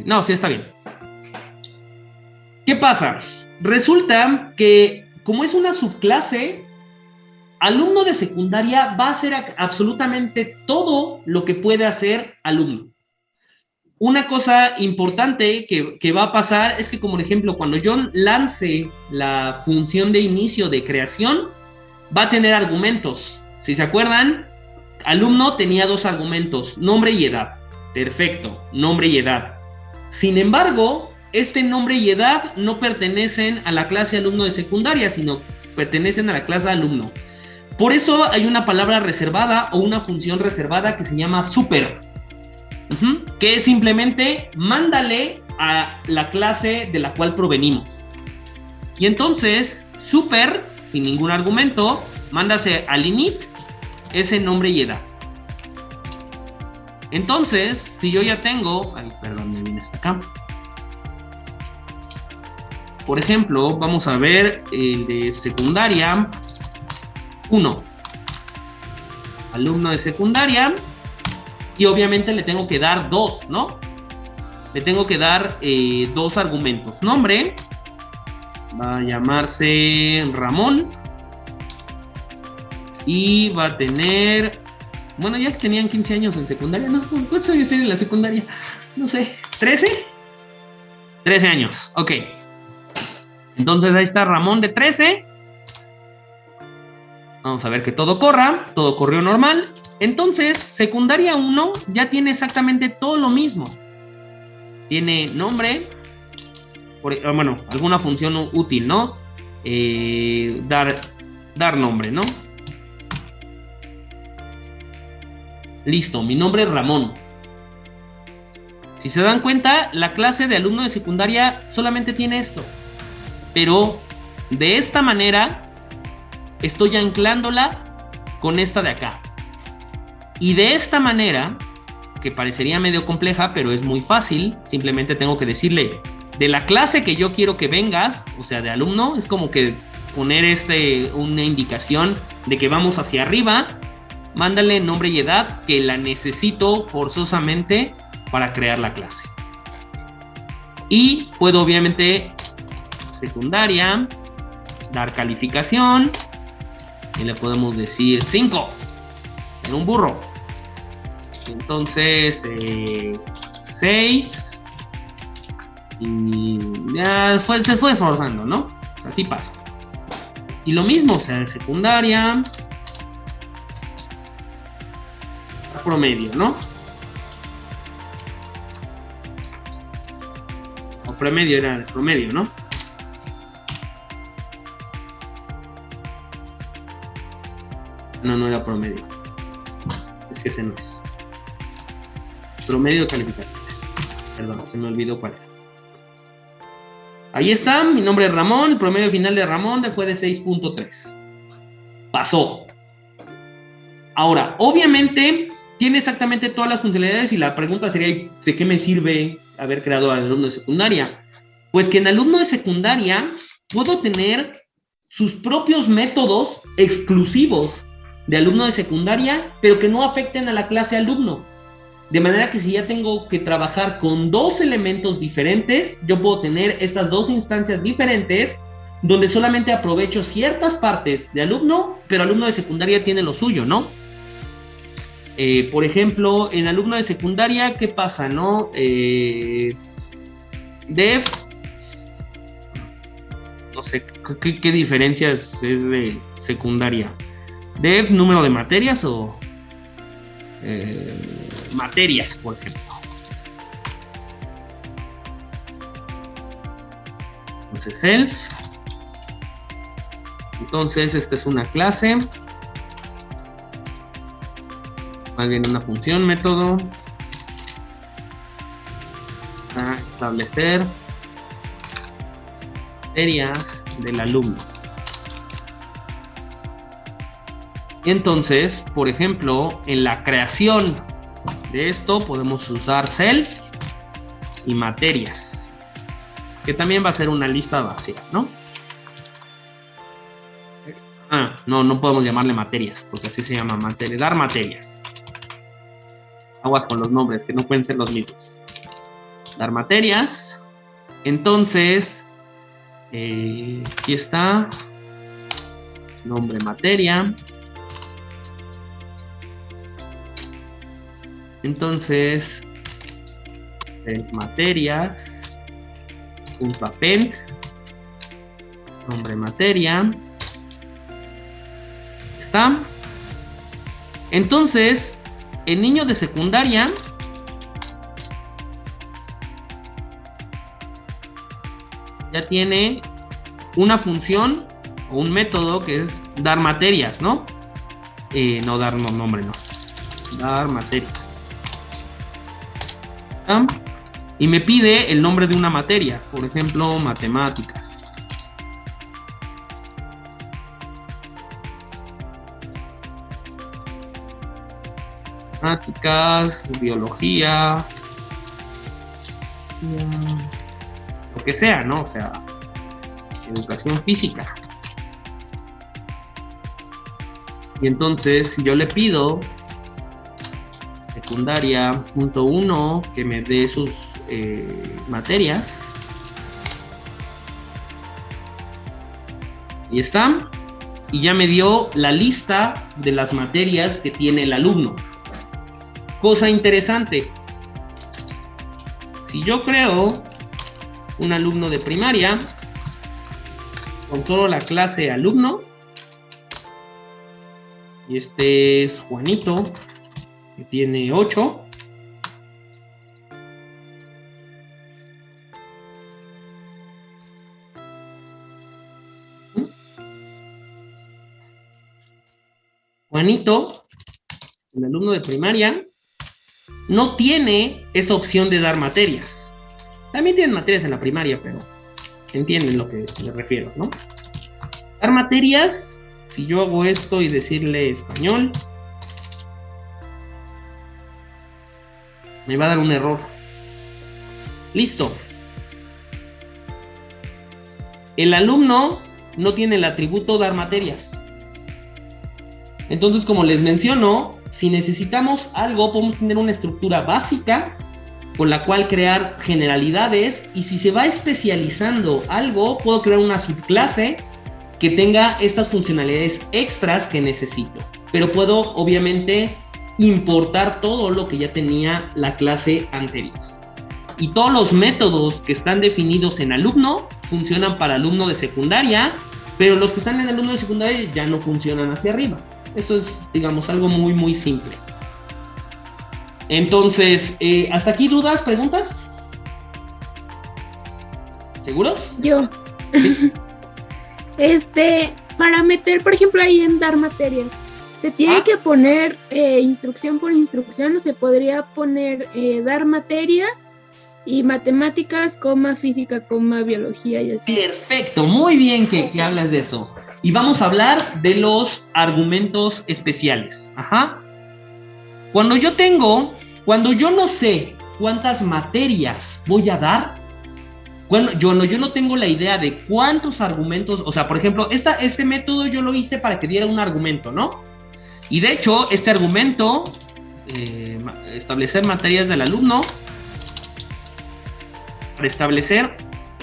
no, sí está bien. ¿Qué pasa? Resulta que como es una subclase, alumno de secundaria va a hacer absolutamente todo lo que puede hacer alumno. una cosa importante que va a pasar es que, como por ejemplo, cuando yo lance la función de inicio de creación, va a tener argumentos. Si se acuerdan, alumno tenía 2 argumentos, nombre y edad. Perfecto, nombre y edad. Sin embargo, este nombre y edad no pertenecen a la clase alumno de secundaria, sino pertenecen a la clase alumno. Por eso hay una palabra reservada o una función reservada que se llama super, que es simplemente mándale a la clase de la cual provenimos. Y entonces, super, sin ningún argumento, mándase al init ese nombre y edad. Entonces, si yo ya tengo... Ay, perdón, me vine hasta acá. Por ejemplo, vamos a ver el de secundaria 1. Alumno de secundaria. Y obviamente le tengo que dar 2, ¿no? Le tengo que dar 2 argumentos. Nombre. Va a llamarse Ramón. Y va a tener... Bueno, ya tenían 15 años en secundaria. No, ¿cuántos años tienen en la secundaria? No sé, ¿13? 13 años, ok. Entonces ahí está Ramón de 13. Vamos a ver que todo corra. Todo corrió normal. Entonces, secundaria 1 ya tiene exactamente todo lo mismo. Tiene nombre. Bueno, alguna función útil, ¿no? Dar nombre, ¿no? Listo, mi nombre es Ramón. Si se dan cuenta, la clase de alumno de secundaria solamente tiene esto. Pero de esta manera estoy anclándola con esta de acá. Y de esta manera, que parecería medio compleja, pero es muy fácil, simplemente tengo que decirle, de la clase que yo quiero que vengas, o sea, de alumno, es como que poner una indicación de que vamos hacia arriba. Mándale nombre y edad que la necesito forzosamente para crear la clase. Y puedo obviamente secundaria, dar calificación y le podemos decir 5 en un burro. Entonces 6 y ya se fue forzando, ¿no? Así pasa. Y lo mismo, o sea, secundaria, promedio, ¿no? O promedio era el promedio, ¿no? No era promedio. Es que ese no es. Promedio de calificaciones. Perdón, se me olvidó cuál era. Ahí está, mi nombre es Ramón, el promedio final de Ramón fue de 6.3. Pasó. Ahora, obviamente, tiene exactamente todas las funcionalidades y la pregunta sería, ¿de qué me sirve haber creado al alumno de secundaria? Pues que en alumno de secundaria puedo tener sus propios métodos exclusivos de alumno de secundaria, pero que no afecten a la clase alumno. De manera que si ya tengo que trabajar con 2 elementos diferentes, yo puedo tener estas 2 instancias diferentes donde solamente aprovecho ciertas partes de alumno, pero alumno de secundaria tiene lo suyo, ¿no? Por ejemplo, en alumno de secundaria, ¿qué pasa, no? Dev, no sé, ¿qué diferencias es de secundaria? Dev, número de materias o materias, por ejemplo. Entonces, self. Entonces, esta es una clase. Más bien una función, método. A establecer materias del alumno. Y entonces, por ejemplo, en la creación de esto podemos usar self y materias, que también va a ser una lista vacía, ¿no? No podemos llamarle materias, porque así se llama dar materias. Aguas con los nombres, que no pueden ser los mismos. Dar materias. Entonces, aquí está. Nombre materia. Entonces, materias, punto append, nombre materia. ¿Está? Entonces, el niño de secundaria ya tiene una función o un método que es dar materias, ¿no? No dar nombre, no. Dar materias. ¿Ah? Y me pide el nombre de una materia, por ejemplo, matemáticas. Matemáticas, biología, lo que sea, ¿no? O sea, educación física. Y entonces yo le pido secundaria punto 1 que me dé sus materias. Y está. Y ya me dio la lista de las materias que tiene el alumno. Cosa interesante. Si yo creo un alumno de primaria con solo la clase alumno, y este es Juanito, que tiene 8. Juanito, el alumno de primaria, no tiene esa opción de dar materias. También tienen materias en la primaria, pero entienden lo que me refiero, ¿no? Dar materias, si yo hago esto y decirle español, me va a dar un error. Listo. El alumno no tiene el atributo dar materias. Entonces, como les menciono, si necesitamos algo, podemos tener una estructura básica con la cual crear generalidades, y si se va especializando algo, puedo crear una subclase que tenga estas funcionalidades extras que necesito. Pero puedo, obviamente, importar todo lo que ya tenía la clase anterior. Y todos los métodos que están definidos en alumno funcionan para alumno de secundaria, pero los que están en alumno de secundaria ya no funcionan hacia arriba. Esto es, digamos, algo muy, muy simple. Entonces, ¿hasta aquí dudas, preguntas? ¿Seguros? Yo. ¿Sí? Para meter, por ejemplo, ahí en dar materias, ¿se tiene que poner instrucción por instrucción o se podría poner dar materias y matemáticas, física, biología y así? Perfecto, muy bien que hablas de eso. Y vamos a hablar de los argumentos especiales. Ajá. Cuando yo no sé cuántas materias voy a dar, yo no tengo la idea de cuántos argumentos, o sea, por ejemplo, este método yo lo hice para que diera un argumento, ¿no? Y de hecho, este argumento, establecer materias del alumno, para establecer,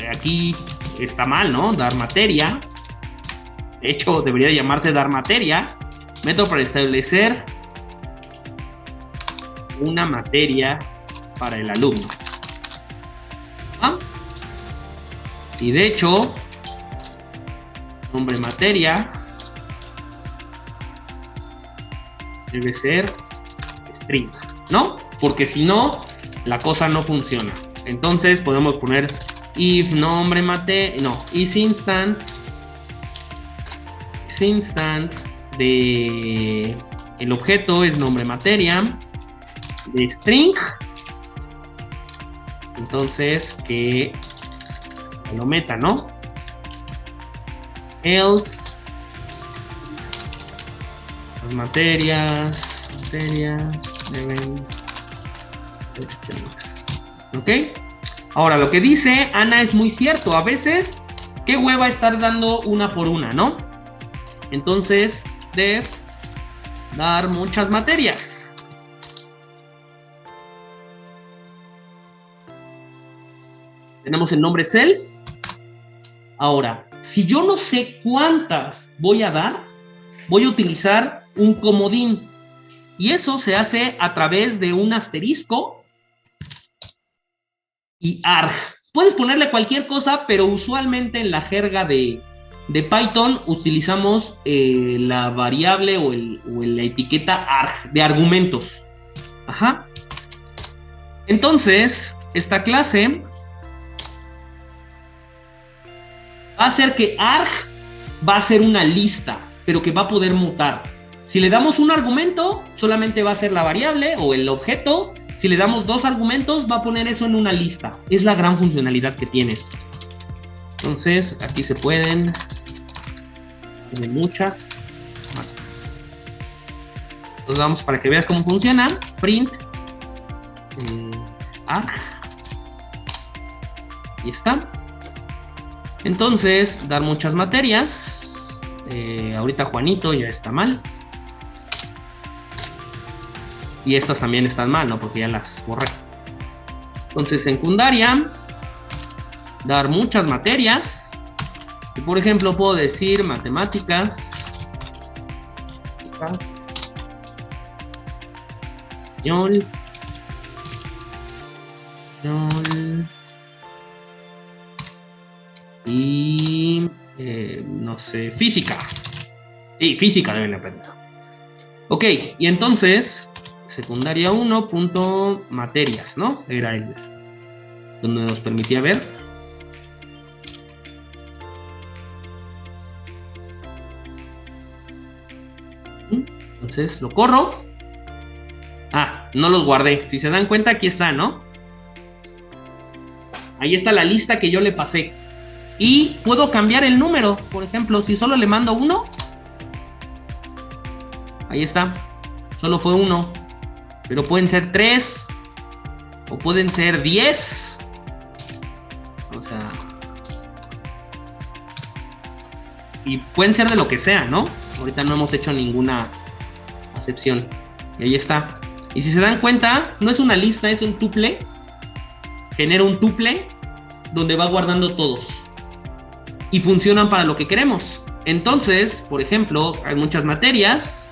aquí está mal, ¿no? Dar materia. De hecho, debería llamarse dar materia. Método para establecer una materia para el alumno. ¿Ah? Y de hecho, nombre materia debe ser string, ¿no? Porque si no, la cosa no funciona. Entonces podemos poner if nombre is instance de el objeto es nombre materia de string, entonces que lo meta, ¿no? Else las materias deben strings. ¿Ok? Ahora, lo que dice Ana es muy cierto. A veces, qué hueva estar dando una por una, ¿no? Entonces, debe dar muchas materias. Tenemos el nombre self. Ahora, si yo no sé cuántas voy a dar, voy a utilizar un comodín. Y eso se hace a través de un asterisco y arg. Puedes ponerle cualquier cosa, pero usualmente en la jerga de Python utilizamos la variable o la etiqueta arg de argumentos. Ajá. Entonces, esta clase va a hacer que arg va a ser una lista, pero que va a poder mutar. Si le damos un argumento, solamente va a ser la variable o el objeto. Si le damos 2 argumentos, va a poner eso en una lista. Es la gran funcionalidad que tiene esto. Entonces, aquí se pueden... Hay muchas. Entonces vamos para que veas cómo funciona. Print. Arg. Ahí está. Entonces, dar muchas materias. Ahorita Juanito ya está mal. Y estas también están mal, ¿no? Porque ya las borré. Entonces, secundaria, dar muchas materias. Y por ejemplo, puedo decir matemáticas, español, y no sé, física. Sí, física deben aprender. Ok, y entonces secundaria 1 punto materias, ¿no? Era el donde nos permitía ver. Entonces lo corro. Ah, no los guardé. Si se dan cuenta, aquí está, ¿no? Ahí está la lista que yo le pasé. Y puedo cambiar el número. Por ejemplo, si solo le mando 1. Ahí está. Solo fue 1. Pero pueden ser 3. O pueden ser 10. O sea. Y pueden ser de lo que sea, ¿no? Ahorita no hemos hecho ninguna acepción. Y ahí está. Y si se dan cuenta, no es una lista, es un tuple. Genera un tuple donde va guardando todos. Y funcionan para lo que queremos. Entonces, por ejemplo, hay muchas materias.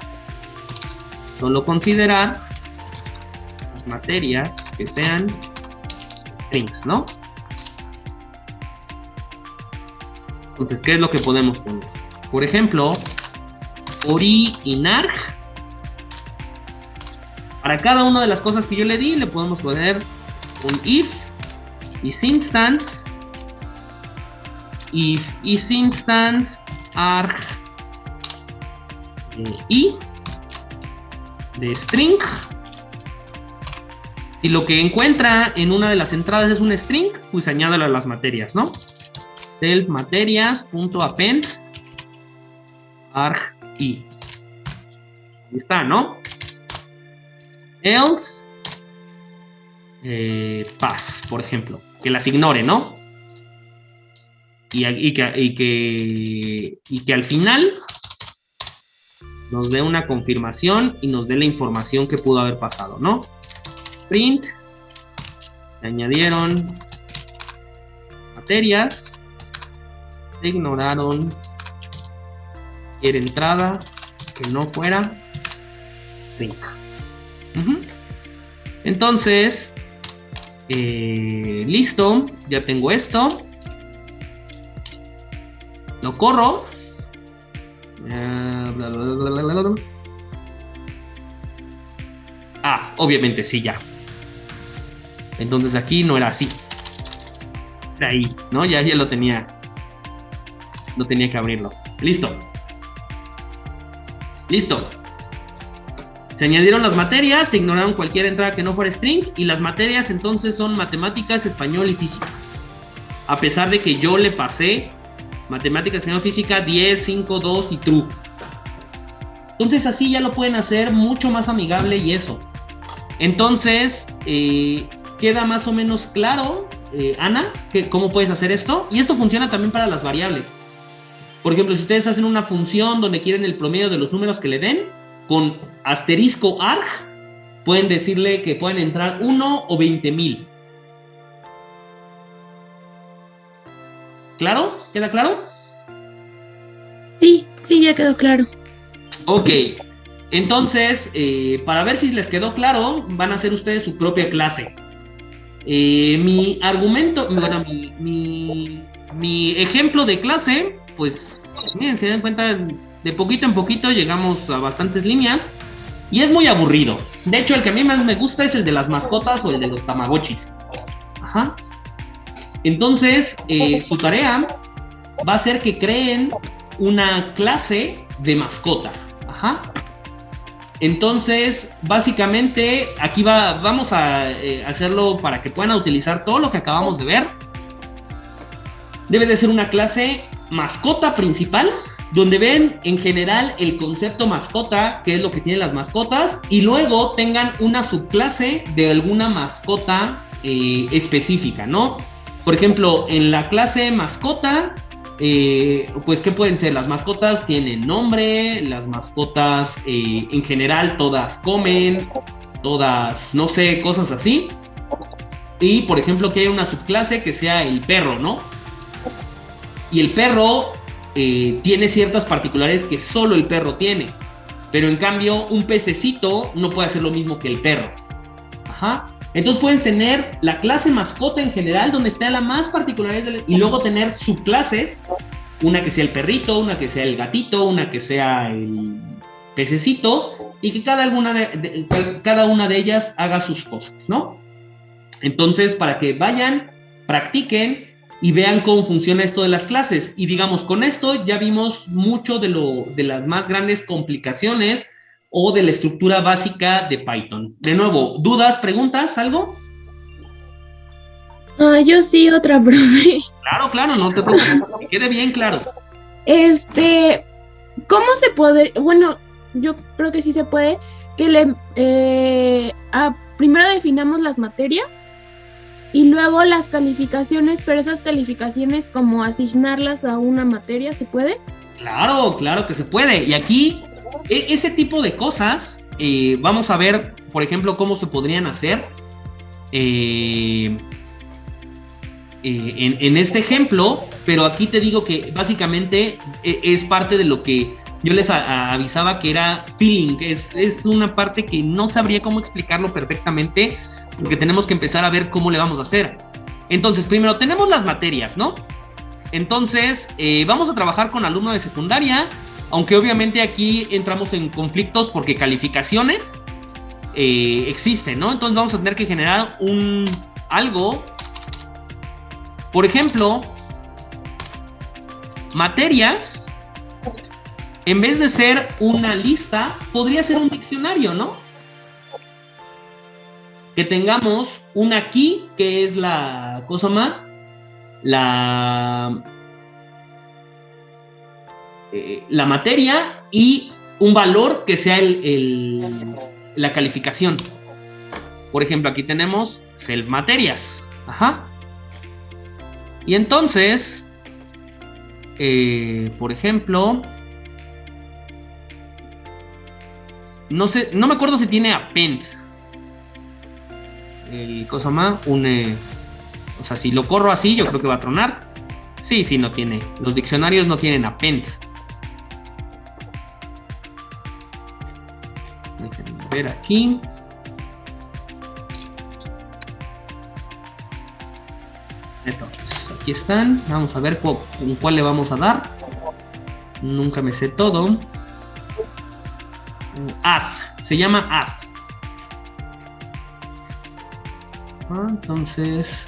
Solo considerar materias que sean strings, ¿no? Entonces, ¿qué es lo que podemos poner? Por ejemplo, ori y narg. Para cada una de las cosas que yo le di, le podemos poner un if instance arg y de string. Si lo que encuentra en una de las entradas es un string, pues añádalo a las materias, ¿no? Self materias.append arg y. Ahí está, ¿no? Else pass, por ejemplo, que las ignore, ¿no? Y que al final nos dé una confirmación y nos dé la información que pudo haber pasado, ¿no? Print, le añadieron materias, se ignoraron cualquier entrada que no fuera print. Entonces, listo, ya tengo esto. Lo corro. Ah, obviamente sí, ya. Entonces aquí no era así. Era ahí, ¿no? Ya lo tenía. No tenía que abrirlo. Listo. Listo. Se añadieron las materias, se ignoraron cualquier entrada que no fuera string, y las materias entonces son matemáticas, español y física. A pesar de que yo le pasé matemáticas, español, física, 10, 5, 2 y true. Entonces así ya lo pueden hacer mucho más amigable y eso. Entonces, queda más o menos claro, Ana, cómo puedes hacer esto. Y esto funciona también para las variables. Por ejemplo, si ustedes hacen una función donde quieren el promedio de los números que le den, con asterisco arg, pueden decirle que pueden entrar 1 o 20,000. ¿Claro? ¿Queda claro? Sí, ya quedó claro. Ok. Entonces, para ver si les quedó claro, van a hacer ustedes su propia clase. Mi argumento, bueno, mi ejemplo de clase, pues, miren, se dan cuenta, de poquito en poquito llegamos a bastantes líneas y es muy aburrido. De hecho, el que a mí más me gusta es el de las mascotas o el de los tamagotchis. Ajá. Entonces, su tarea va a ser que creen una clase de mascota. Ajá. Entonces, básicamente, aquí vamos a hacerlo para que puedan utilizar todo lo que acabamos de ver. Debe de ser una clase mascota principal, donde ven en general el concepto mascota, que es lo que tienen las mascotas, y luego tengan una subclase de alguna mascota específica, ¿no? Por ejemplo, en la clase mascota, pues, ¿qué pueden ser? Las mascotas tienen nombre, las mascotas en general todas comen, todas, no sé, cosas así. Y, por ejemplo, que hay una subclase que sea el perro, ¿no? Y el perro tiene ciertas particularidades que solo el perro tiene. Pero en cambio, un pececito no puede hacer lo mismo que el perro. Ajá. Entonces pueden tener la clase mascota en general, donde está la más particularidades, y luego tener subclases, una que sea el perrito, una que sea el gatito, una que sea el pececito, y que cada una de ellas haga sus cosas, ¿no? Entonces, para que vayan, practiquen y vean cómo funciona esto de las clases. Y digamos, con esto ya vimos mucho de las más grandes complicaciones o de la estructura básica de Python. De nuevo, ¿dudas, preguntas, algo? Yo sí, otra, profe. Claro, no te preocupes, que quede bien claro. ¿Cómo se puede? Bueno, yo creo que sí se puede, que primero definamos las materias y luego las calificaciones, pero esas calificaciones como asignarlas a una materia, ¿se puede? Claro que se puede. Y aquí, ese tipo de cosas, vamos a ver, por ejemplo, cómo se podrían hacer en este ejemplo, pero aquí te digo que básicamente es parte de lo que yo les avisaba que era feeling. Es una parte que no sabría cómo explicarlo perfectamente, porque tenemos que empezar a ver cómo le vamos a hacer. Entonces, primero tenemos las materias, ¿no? Entonces, vamos a trabajar con alumno de secundaria, aunque obviamente aquí entramos en conflictos porque calificaciones existen, ¿no? Entonces vamos a tener que generar algo. Por ejemplo, materias, en vez de ser una lista, podría ser un diccionario, ¿no? Que tengamos una key, que es la cosa más, la materia, y un valor que sea la calificación. Por ejemplo, aquí tenemos self materias. Ajá. Y entonces, por ejemplo, no me acuerdo si tiene append. Cosa más, o sea, si lo corro así, yo creo que va a tronar. Sí, no tiene. Los diccionarios no tienen append. Déjenme ver aquí. Entonces, aquí están. Vamos a ver con cuál le vamos a dar. Nunca me sé todo. Add. Se llama add. Entonces...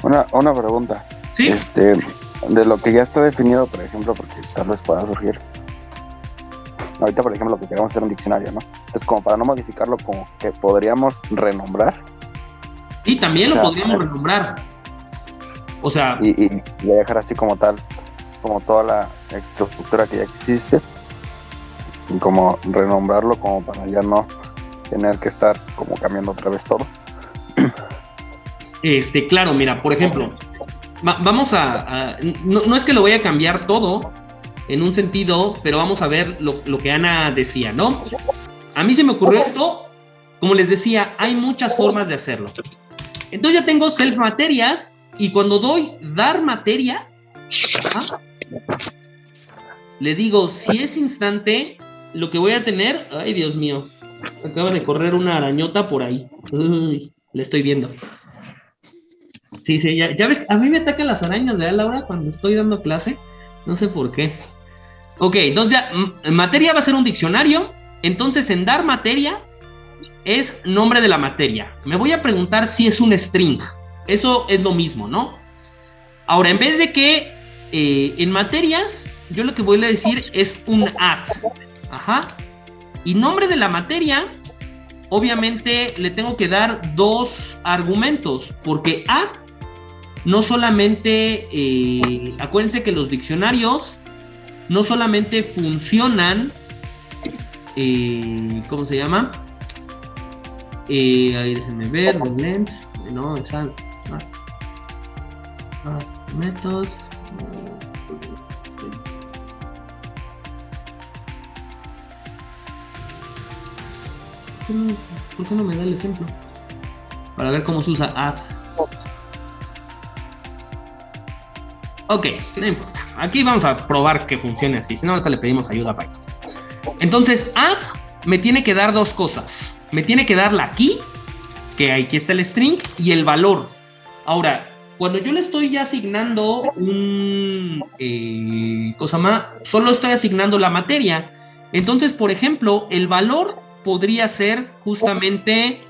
Una pregunta. ¿Sí? De lo que ya está definido, por ejemplo, porque tal vez pueda surgir. Ahorita, por ejemplo, lo que queremos hacer un diccionario, ¿no? Entonces, como para no modificarlo, como que podríamos renombrar. Sí, también lo podríamos renombrar. O sea... Y dejar así como tal, como toda la estructura que ya existe. Y como renombrarlo como para ya no tener que estar como cambiando otra vez todo. Claro, mira, por ejemplo, vamos no es que lo voy a cambiar todo en un sentido, pero vamos a ver lo que Ana decía, ¿no? A mí se me ocurrió esto, como les decía, hay muchas formas de hacerlo. Entonces ya tengo self materias, y cuando doy dar materia, le digo, si es instante, lo que voy a tener, ay Dios mío, Acaba de correr una arañota por ahí. Uy, le estoy viendo. Sí, ya ves, a mí me atacan las arañas, ¿verdad, Laura? Cuando estoy dando clase. No sé por qué. Ok, entonces ya, materia va a ser un diccionario. Entonces, en dar materia es nombre de la materia. Me voy a preguntar si es un string. Eso es lo mismo, ¿no? Ahora, en vez de que en materias, yo lo que voy a decir es un add. Ajá. Y nombre de la materia, obviamente le tengo que dar dos argumentos, porque add no solamente, acuérdense que los diccionarios no solamente funcionan, ¿cómo se llama? Ahí déjenme ver, los lengths, no, esa, más métodos. ¿Por qué no me da el ejemplo? Para ver cómo se usa add. Ok, no importa. Aquí vamos a probar que funcione así. Si no, ahorita le pedimos ayuda a Python. Entonces, add me tiene que dar dos cosas. Me tiene que dar la key, que aquí está el string, y el valor. Ahora, cuando yo le estoy ya asignando un... cosa más, solo estoy asignando la materia. Entonces, por ejemplo, el valor podría ser justamente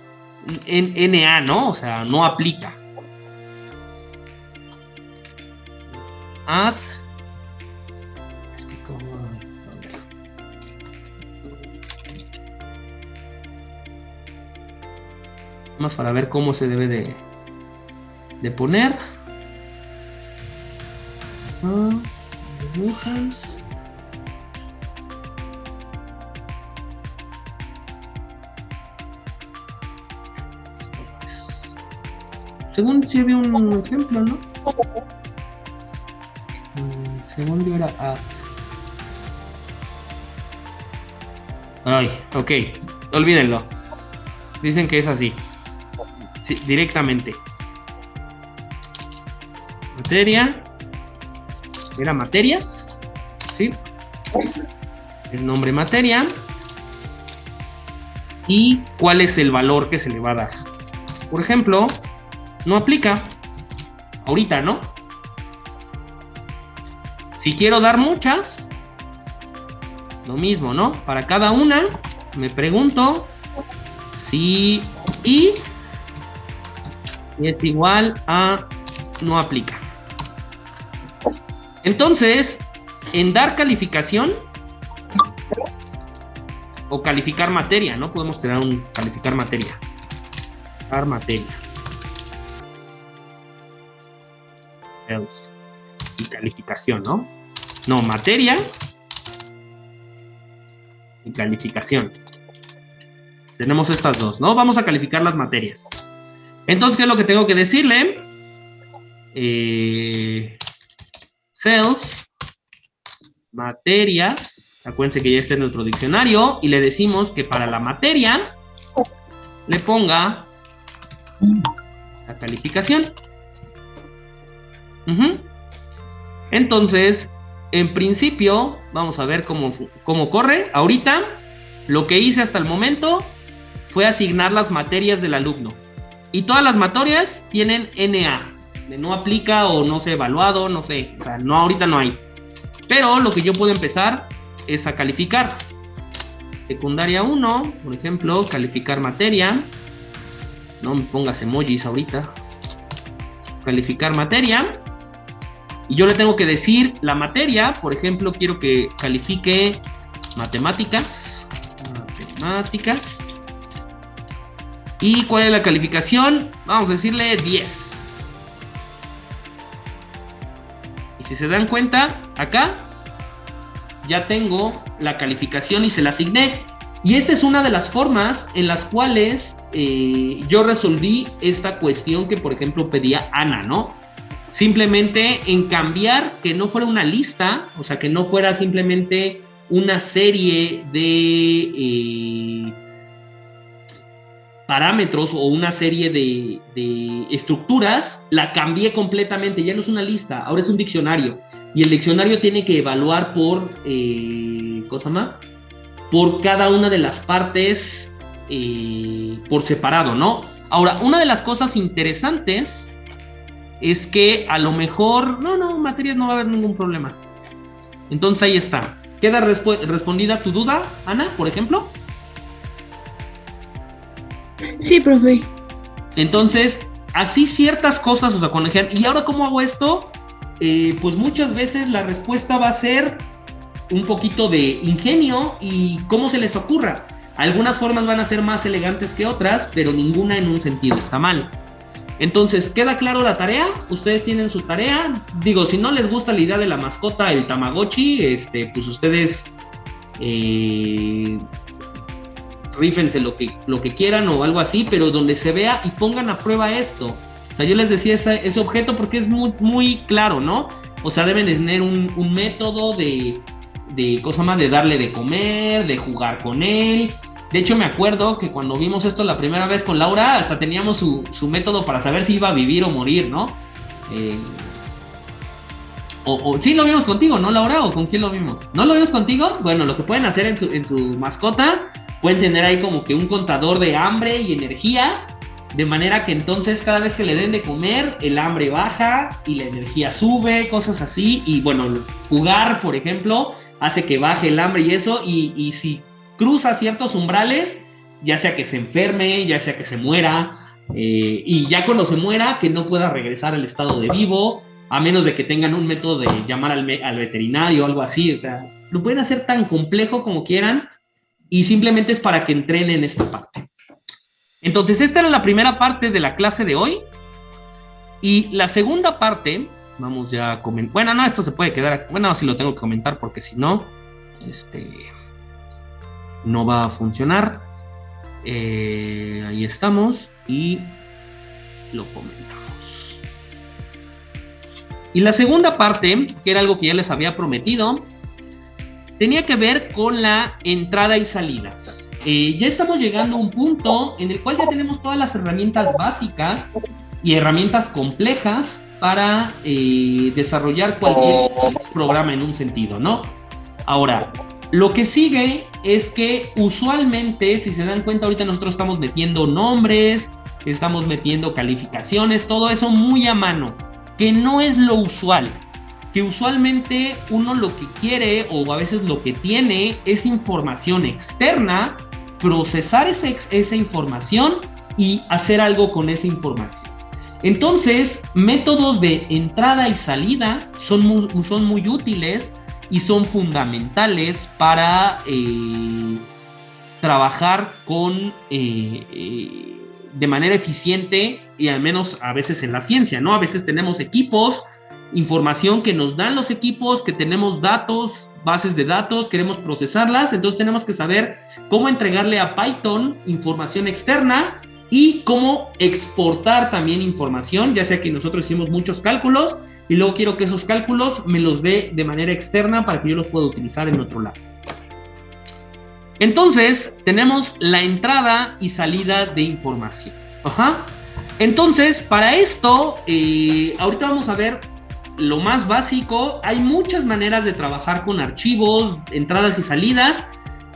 en NA, ¿no? O sea, no aplica. Add. Es que como... Más para ver cómo se debe de poner. Según si había un ejemplo, ¿no? Según yo era add. Ay, ok. Olvídenlo. Dicen que es así. Sí, directamente. Materia. Era materias. ¿Sí? El nombre materia. Y cuál es el valor que se le va a dar. Por ejemplo, no aplica. Ahorita, ¿no? Si quiero dar muchas, lo mismo, ¿no? Para cada una, me pregunto si y es igual a no aplica. Entonces, en dar calificación o calificar materia, ¿no? Podemos crear un calificar materia. Dar materia. Y calificación, ¿no? No, materia y calificación. Tenemos estas dos, ¿no? Vamos a calificar las materias. Entonces, ¿qué es lo que tengo que decirle? Self, materias. Acuérdense que ya está en nuestro diccionario. Y le decimos que para la materia le ponga la calificación. Entonces, en principio, vamos a ver cómo corre. Ahorita, lo que hice hasta el momento fue asignar las materias del alumno. Y todas las materias tienen NA. De no aplica o no se ha evaluado, no sé. O sea, no, ahorita no hay. Pero lo que yo puedo empezar es a calificar. Secundaria 1, por ejemplo, calificar materia. No me pongas emojis ahorita. Calificar materia. Y yo le tengo que decir la materia, por ejemplo, quiero que califique matemáticas. ¿Y cuál es la calificación? Vamos a decirle 10. Y si se dan cuenta, acá ya tengo la calificación y se la asigné. Y esta es una de las formas en las cuales yo resolví esta cuestión que, por ejemplo, pedía Ana, ¿no? Simplemente en cambiar que no fuera una lista, o sea, que no fuera simplemente una serie de parámetros o una serie de estructuras, la cambié completamente, ya no es una lista, ahora es un diccionario. Y el diccionario tiene que evaluar por, por cada una de las partes por separado, ¿no? Ahora, una de las cosas interesantes es que a lo mejor, materias no va a haber ningún problema. Entonces ahí está. ¿Queda respondida tu duda, Ana, por ejemplo? Sí, profe. Entonces, así ciertas cosas, o sea, cuando dijeron, ¿y ahora cómo hago esto? Pues muchas veces la respuesta va a ser un poquito de ingenio y cómo se les ocurra. Algunas formas van a ser más elegantes que otras, pero ninguna en un sentido está mal. Entonces, ¿queda claro la tarea? Ustedes tienen su tarea. Digo, si no les gusta la idea de la mascota, el Tamagotchi, pues ustedes rífense lo que quieran o algo así, pero donde se vea y pongan a prueba esto. O sea, yo les decía ese objeto porque es muy, muy claro, ¿no? O sea, deben tener un método de darle de comer, de jugar con él. De hecho, me acuerdo que cuando vimos esto la primera vez con Laura, hasta teníamos su método para saber si iba a vivir o morir, ¿no? Sí lo vimos contigo, ¿no, Laura? ¿O con quién lo vimos? ¿No lo vimos contigo? Bueno, lo que pueden hacer en su mascota, pueden tener ahí como que un contador de hambre y energía, de manera que entonces cada vez que le den de comer, el hambre baja y la energía sube, cosas así. Y bueno, jugar, por ejemplo, hace que baje el hambre y eso, y si cruza ciertos umbrales, ya sea que se enferme, ya sea que se muera, y ya cuando se muera, que no pueda regresar al estado de vivo, a menos de que tengan un método de llamar al veterinario o algo así. O sea, lo pueden hacer tan complejo como quieran, y simplemente es para que entrenen esta parte. Entonces, esta era la primera parte de la clase de hoy, y la segunda parte, vamos ya a comentar. Bueno, no, esto se puede quedar, bueno, sí lo tengo que comentar porque si no, no va a funcionar. Ahí estamos y lo comentamos. Y la segunda parte, que era algo que ya les había prometido, tenía que ver con la entrada y salida. Ya estamos llegando a un punto en el cual ya tenemos todas las herramientas básicas y herramientas complejas para desarrollar cualquier programa en un sentido, ¿no? Ahora, lo que sigue es que usualmente, si se dan cuenta, ahorita nosotros estamos metiendo nombres, estamos metiendo calificaciones, todo eso muy a mano, que no es lo usual. Que usualmente uno lo que quiere o a veces lo que tiene es información externa, procesar esa información y hacer algo con esa información. Entonces, métodos de entrada y salida son muy útiles y son fundamentales para trabajar de manera eficiente, y al menos a veces en la ciencia, ¿no? A veces tenemos equipos, información que nos dan los equipos, que tenemos datos, bases de datos, queremos procesarlas, entonces tenemos que saber cómo entregarle a Python información externa y cómo exportar también información, ya sea que nosotros hicimos muchos cálculos y luego quiero que esos cálculos me los dé de manera externa para que yo los pueda utilizar en otro lado. Entonces, tenemos la entrada y salida de información. Entonces, para esto, ahorita vamos a ver lo más básico. Hay muchas maneras de trabajar con archivos, entradas y salidas,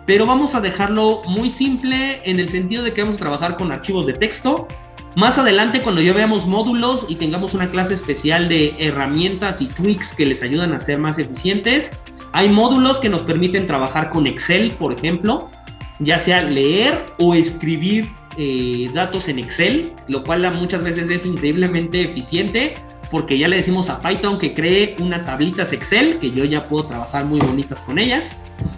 pero vamos a dejarlo muy simple en el sentido de que vamos a trabajar con archivos de texto. Más adelante, cuando ya veamos módulos y tengamos una clase especial de herramientas y tweaks que les ayudan a ser más eficientes, hay módulos que nos permiten trabajar con Excel, por ejemplo, ya sea leer o escribir datos en Excel, lo cual muchas veces es increíblemente eficiente, porque ya le decimos a Python que cree unas tablitas Excel, que yo ya puedo trabajar muy bonitas con ellas,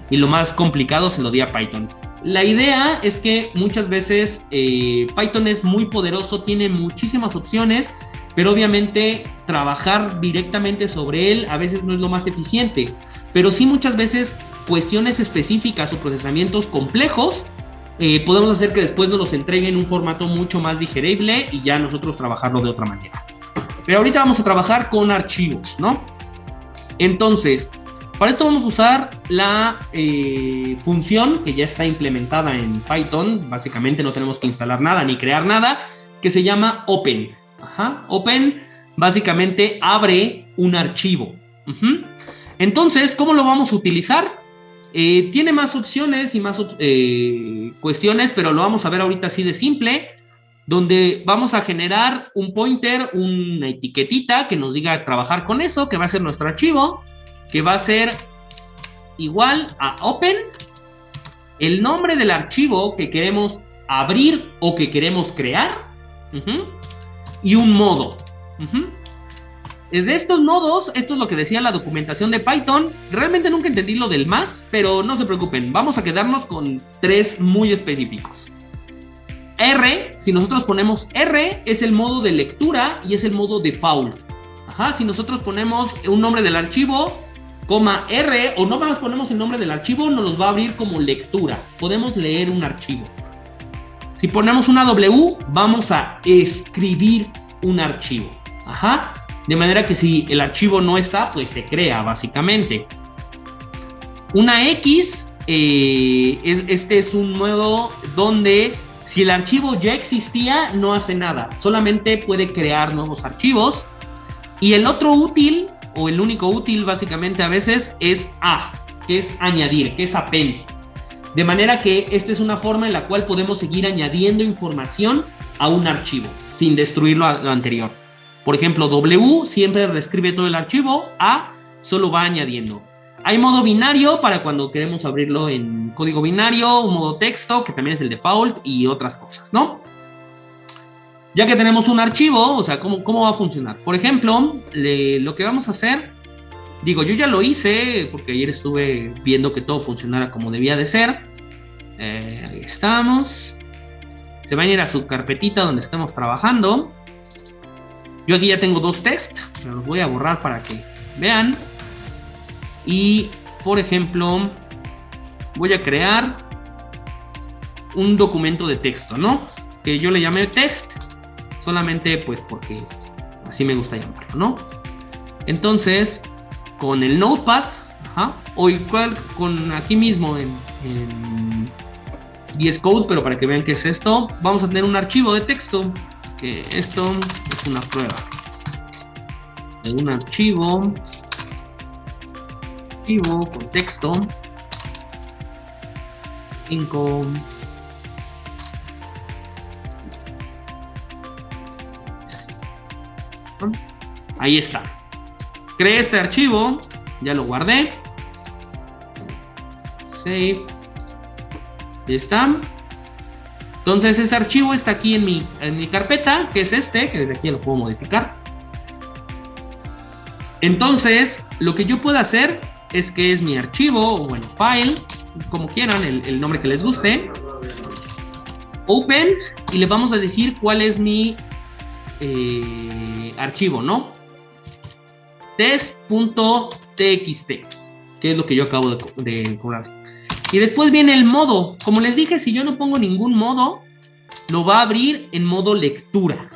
y lo más complicado se lo di a Python. La idea es que muchas veces Python es muy poderoso, tiene muchísimas opciones, pero obviamente trabajar directamente sobre él a veces no es lo más eficiente, pero sí muchas veces cuestiones específicas o procesamientos complejos podemos hacer que después nos los entreguen en un formato mucho más digerible y ya nosotros trabajarlo de otra manera. Pero ahorita vamos a trabajar con archivos, ¿no? Entonces, para esto vamos a usar la función que ya está implementada en Python. Básicamente no tenemos que instalar nada ni crear nada, que se llama open. Open básicamente abre un archivo. Entonces, ¿cómo lo vamos a utilizar? Tiene más opciones y más cuestiones, pero lo vamos a ver ahorita así de simple, donde vamos a generar un pointer, una etiquetita que nos diga trabajar con eso, que va a ser nuestro archivo, que va a ser igual a open, el nombre del archivo que queremos abrir o que queremos crear, y un modo. De estos modos, esto es lo que decía la documentación de Python. Realmente nunca entendí lo del más, pero no se preocupen, vamos a quedarnos con 3 muy específicos. R, si nosotros ponemos R, es el modo de lectura y es el modo default. Si nosotros ponemos un nombre del archivo, R, o no más ponemos el nombre del archivo, nos los va a abrir como lectura. Podemos leer un archivo. Si ponemos una W, vamos a escribir un archivo. De manera que si el archivo no está, pues se crea, básicamente. Una X, este es un modo donde si el archivo ya existía, no hace nada. Solamente puede crear nuevos archivos. Y el otro útil, o el único útil básicamente a veces, es A, que es añadir, que es append. De manera que esta es una forma en la cual podemos seguir añadiendo información a un archivo, sin destruir lo anterior. Por ejemplo, W siempre reescribe todo el archivo, A solo va añadiendo. Hay modo binario para cuando queremos abrirlo en código binario, un modo texto, que también es el default, y otras cosas, ¿no? Ya que tenemos un archivo, o sea, ¿cómo va a funcionar? Por ejemplo, lo que vamos a hacer, digo, yo ya lo hice, porque ayer estuve viendo que todo funcionara como debía de ser. Ahí estamos. Se van a ir a su carpetita donde estemos trabajando. Yo aquí ya tengo 2 tests, pero los voy a borrar para que vean. Y, por ejemplo, voy a crear un documento de texto, ¿no? Que yo le llamé test, solamente pues porque así me gusta llamarlo, ¿no? Entonces, con el Notepad, o igual con aquí mismo en VS Code, pero para que vean qué es esto, vamos a tener un archivo de texto, que esto es una prueba de un archivo con texto 5. Ahí está. Creé este archivo, ya lo guardé. Save. Ahí está. Entonces ese archivo está aquí en mi carpeta, que es que desde aquí lo puedo modificar. Entonces, lo que yo puedo hacer es que es mi archivo, o bueno, file, como quieran, el nombre que les guste. Open, y le vamos a decir cuál es mi archivo, ¿no? Test.txt, que es lo que yo acabo de colar. Y después viene el modo. Como les dije, si yo no pongo ningún modo, lo va a abrir en modo lectura.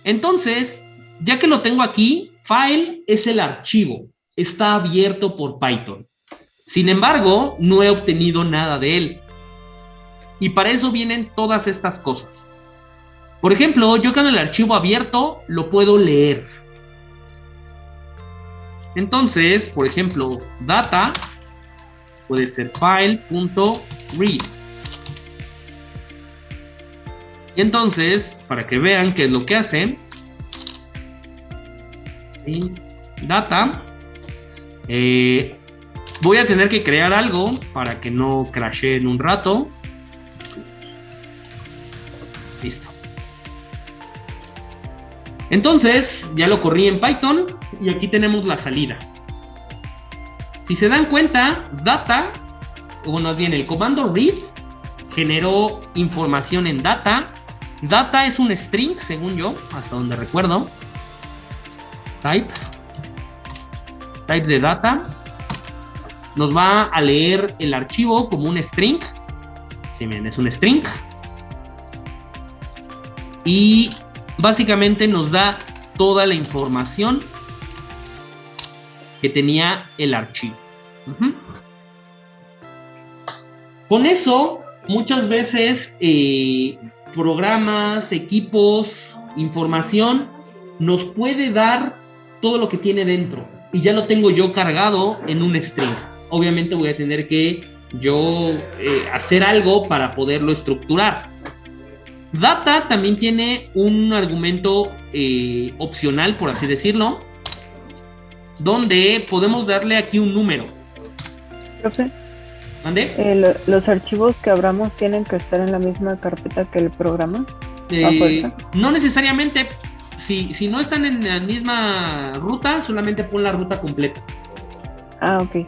Entonces, ya que lo tengo aquí, file es el archivo. Está abierto por Python. Sin embargo, no he obtenido nada de él. Y para eso vienen todas estas cosas. Por ejemplo, yo con el archivo abierto lo puedo leer. Entonces, por ejemplo, data puede ser file.read. Y entonces, para que vean qué es lo que hacen, data, voy a tener que crear algo para que no crashee en un rato. Listo. Entonces, ya lo corrí en Python y aquí tenemos la salida. Si se dan cuenta, data, o más bien el comando read, generó información en data. Data es un string, según yo, hasta donde recuerdo. Type de data. Nos va a leer el archivo como un string. Sí, miren, es un string. Y básicamente nos da toda la información que tenía el archivo. Con eso, muchas veces programas, equipos, información nos puede dar todo lo que tiene dentro y ya lo tengo yo cargado en un string. obviamente voy a tener que yo hacer algo para poderlo estructurar. Data también tiene un argumento opcional, por así decirlo, donde podemos darle aquí un número. Profe, ¿Mande? ¿los archivos que abramos tienen que estar en la misma carpeta que el programa? No necesariamente. Si no están en la misma ruta, solamente pon la ruta completa. Ah, ok.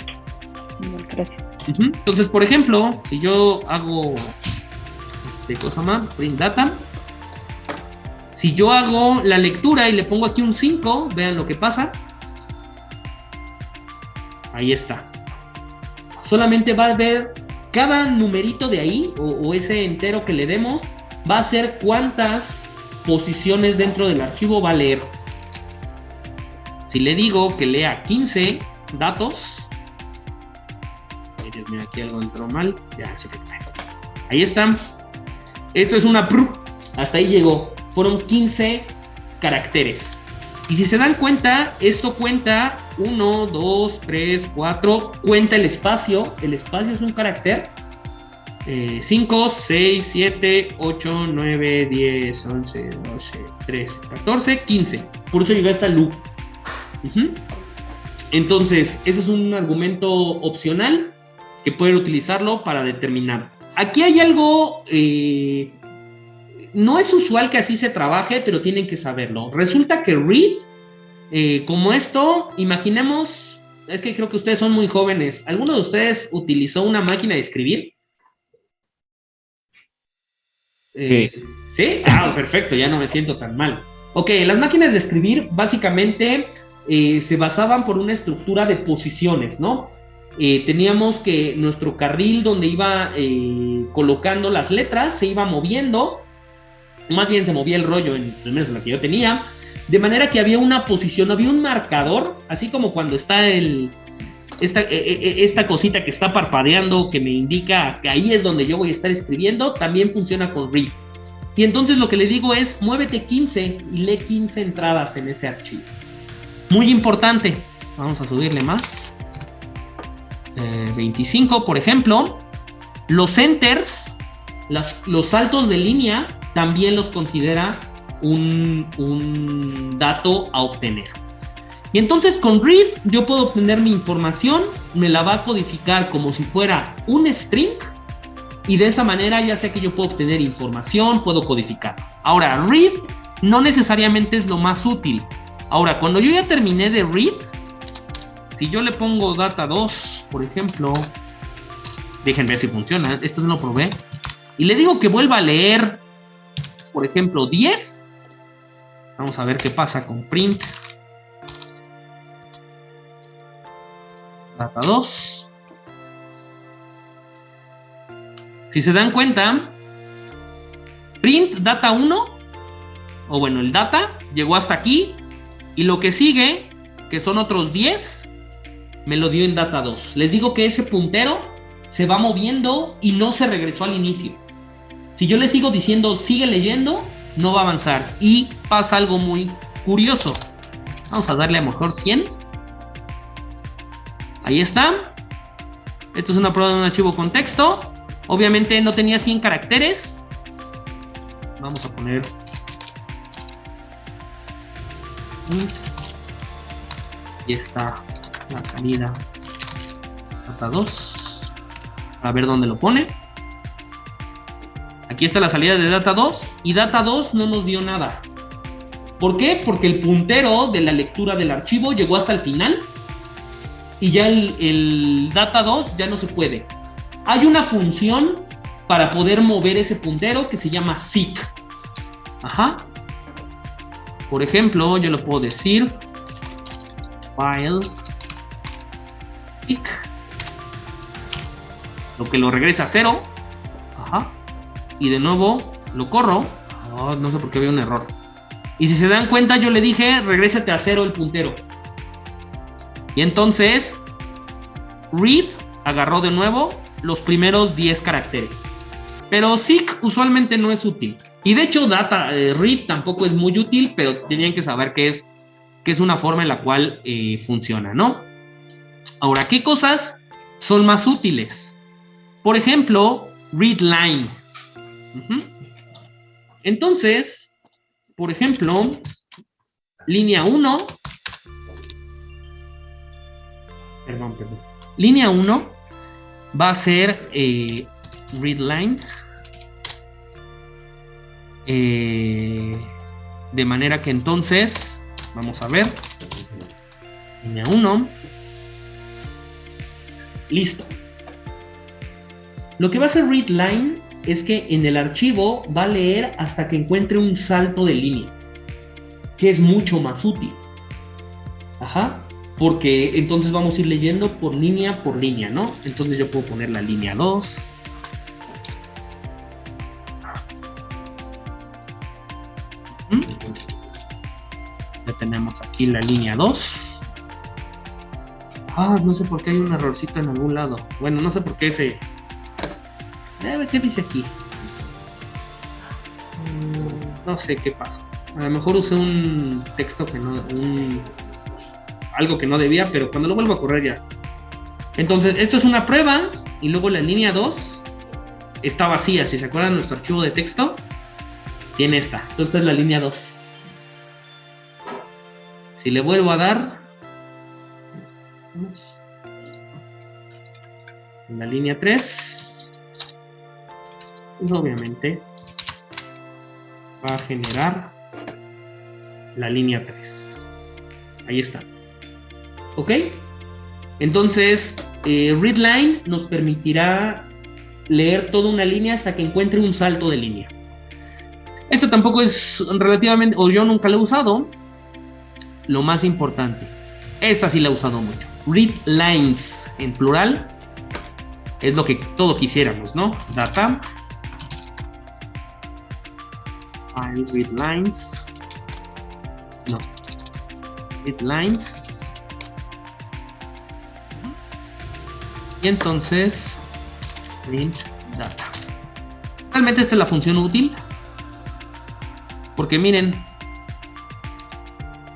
Gracias. Entonces, por ejemplo, si yo hago cosa más, print data, si yo hago la lectura y le pongo aquí un 5, vean lo que pasa. Ahí está. Solamente va a ver cada numerito de ahí, o ese entero que le demos, va a ser cuántas posiciones dentro del archivo va a leer. Si le digo que lea 15 datos, ay Dios mío, aquí algo entró mal, ya se quedó. Ahí está. Esto es una proof, hasta ahí llegó. Fueron 15 caracteres. Y si se dan cuenta, esto cuenta 1, 2, 3, 4, cuenta el espacio. El espacio es un carácter. 5, 6, 7, 8, 9, 10, 11, 12, 13, 14, 15. Por eso llegó hasta loop. Entonces, ese es un argumento opcional que pueden utilizarlo para determinar. Aquí hay algo, no es usual que así se trabaje, pero tienen que saberlo. Resulta que read, como esto, imaginemos, es que creo que ustedes son muy jóvenes. ¿Alguno de ustedes utilizó una máquina de escribir? ¿Sí? Ah, perfecto, ya no me siento tan mal. Ok, las máquinas de escribir básicamente se basaban por una estructura de posiciones, ¿no? Teníamos que nuestro carril donde iba colocando las letras se iba moviendo, más bien se movía el rollo, al menos en la que yo tenía, de manera que había una posición, había un marcador, así como cuando está esta cosita que está parpadeando que me indica que ahí es donde yo voy a estar escribiendo, también funciona con read. Y entonces lo que le digo es, muévete 15 y lee 15 entradas en ese archivo. Muy importante. Vamos a subirle más. 25, por ejemplo. Los enters, los saltos de línea, también los considera un dato a obtener. Y entonces con read yo puedo obtener mi información, me la va a codificar como si fuera un string, y de esa manera ya sé que yo puedo obtener información, puedo codificar. Ahora, read no necesariamente es lo más útil. Ahora, cuando yo ya terminé de read, si yo le pongo data 2, por ejemplo, déjenme ver si funciona, esto no lo probé, y le digo que vuelva a leer, por ejemplo, 10, vamos a ver qué pasa con print data 2. Si se dan cuenta, print data 1, o bueno, el data llegó hasta aquí, y lo que sigue, que son otros 10, me lo dio en data 2. Les digo que ese puntero se va moviendo y no se regresó al inicio. Si yo le sigo diciendo sigue leyendo, no va a avanzar. Y pasa algo muy curioso. Vamos a darle a lo mejor 100. Ahí está. Esto es una prueba de un archivo con texto. Obviamente no tenía 100 caracteres. Vamos a poner y está la salida data 2. A ver dónde lo pone. Aquí está la salida de data 2 y data 2 no nos dio nada. ¿Por qué? Porque el puntero de la lectura del archivo llegó hasta el final y ya el data 2 ya no se puede. Hay una función para poder mover ese puntero que se llama seek. Ajá. Por ejemplo, yo le puedo decir file seek, lo que lo regresa a 0. Ajá. Y de nuevo lo corro. Oh, no sé por qué había un error. Y si se dan cuenta, yo le dije regrésate a 0 el puntero. Y entonces read agarró de nuevo los primeros 10 caracteres. Pero seek usualmente no es útil. Y de hecho read tampoco es muy útil, pero tenían que saber que es una forma en la cual funciona, ¿no? Ahora, ¿qué cosas son más útiles. Por ejemplo, readline. Entonces, por ejemplo, línea 1. Perdón. Línea 1 va a ser readline. De manera que entonces, vamos a ver. Línea 1. Listo. Lo que va a hacer readline es que en el archivo va a leer hasta que encuentre un salto de línea, que es mucho más útil. Ajá. Porque entonces vamos a ir leyendo por línea, ¿no? Entonces yo puedo poner la línea 2. Ya tenemos aquí la línea 2. No sé por qué hay un errorcito en algún lado. Bueno, no sé por qué ese... ¿Qué dice aquí? No sé qué pasó. A lo mejor usé un texto que no... algo que no debía, pero cuando lo vuelvo a correr ya. Entonces, esto es una prueba. Y luego la línea 2 está vacía. Si se acuerdan, nuestro archivo de texto tiene esta. Entonces es la línea 2. Si le vuelvo a dar... en la línea 3, pues obviamente va a generar la línea 3. Ahí está. ¿Ok? Entonces, readline nos permitirá leer toda una línea hasta que encuentre un salto de línea. Esto tampoco es relativamente, o yo nunca lo he usado. Lo más importante, esta sí la he usado mucho. Readlines en plural es lo que todo quisiéramos, ¿no? Data, file readlines, no, readlines, y entonces print data. Realmente esta es la función útil, porque miren,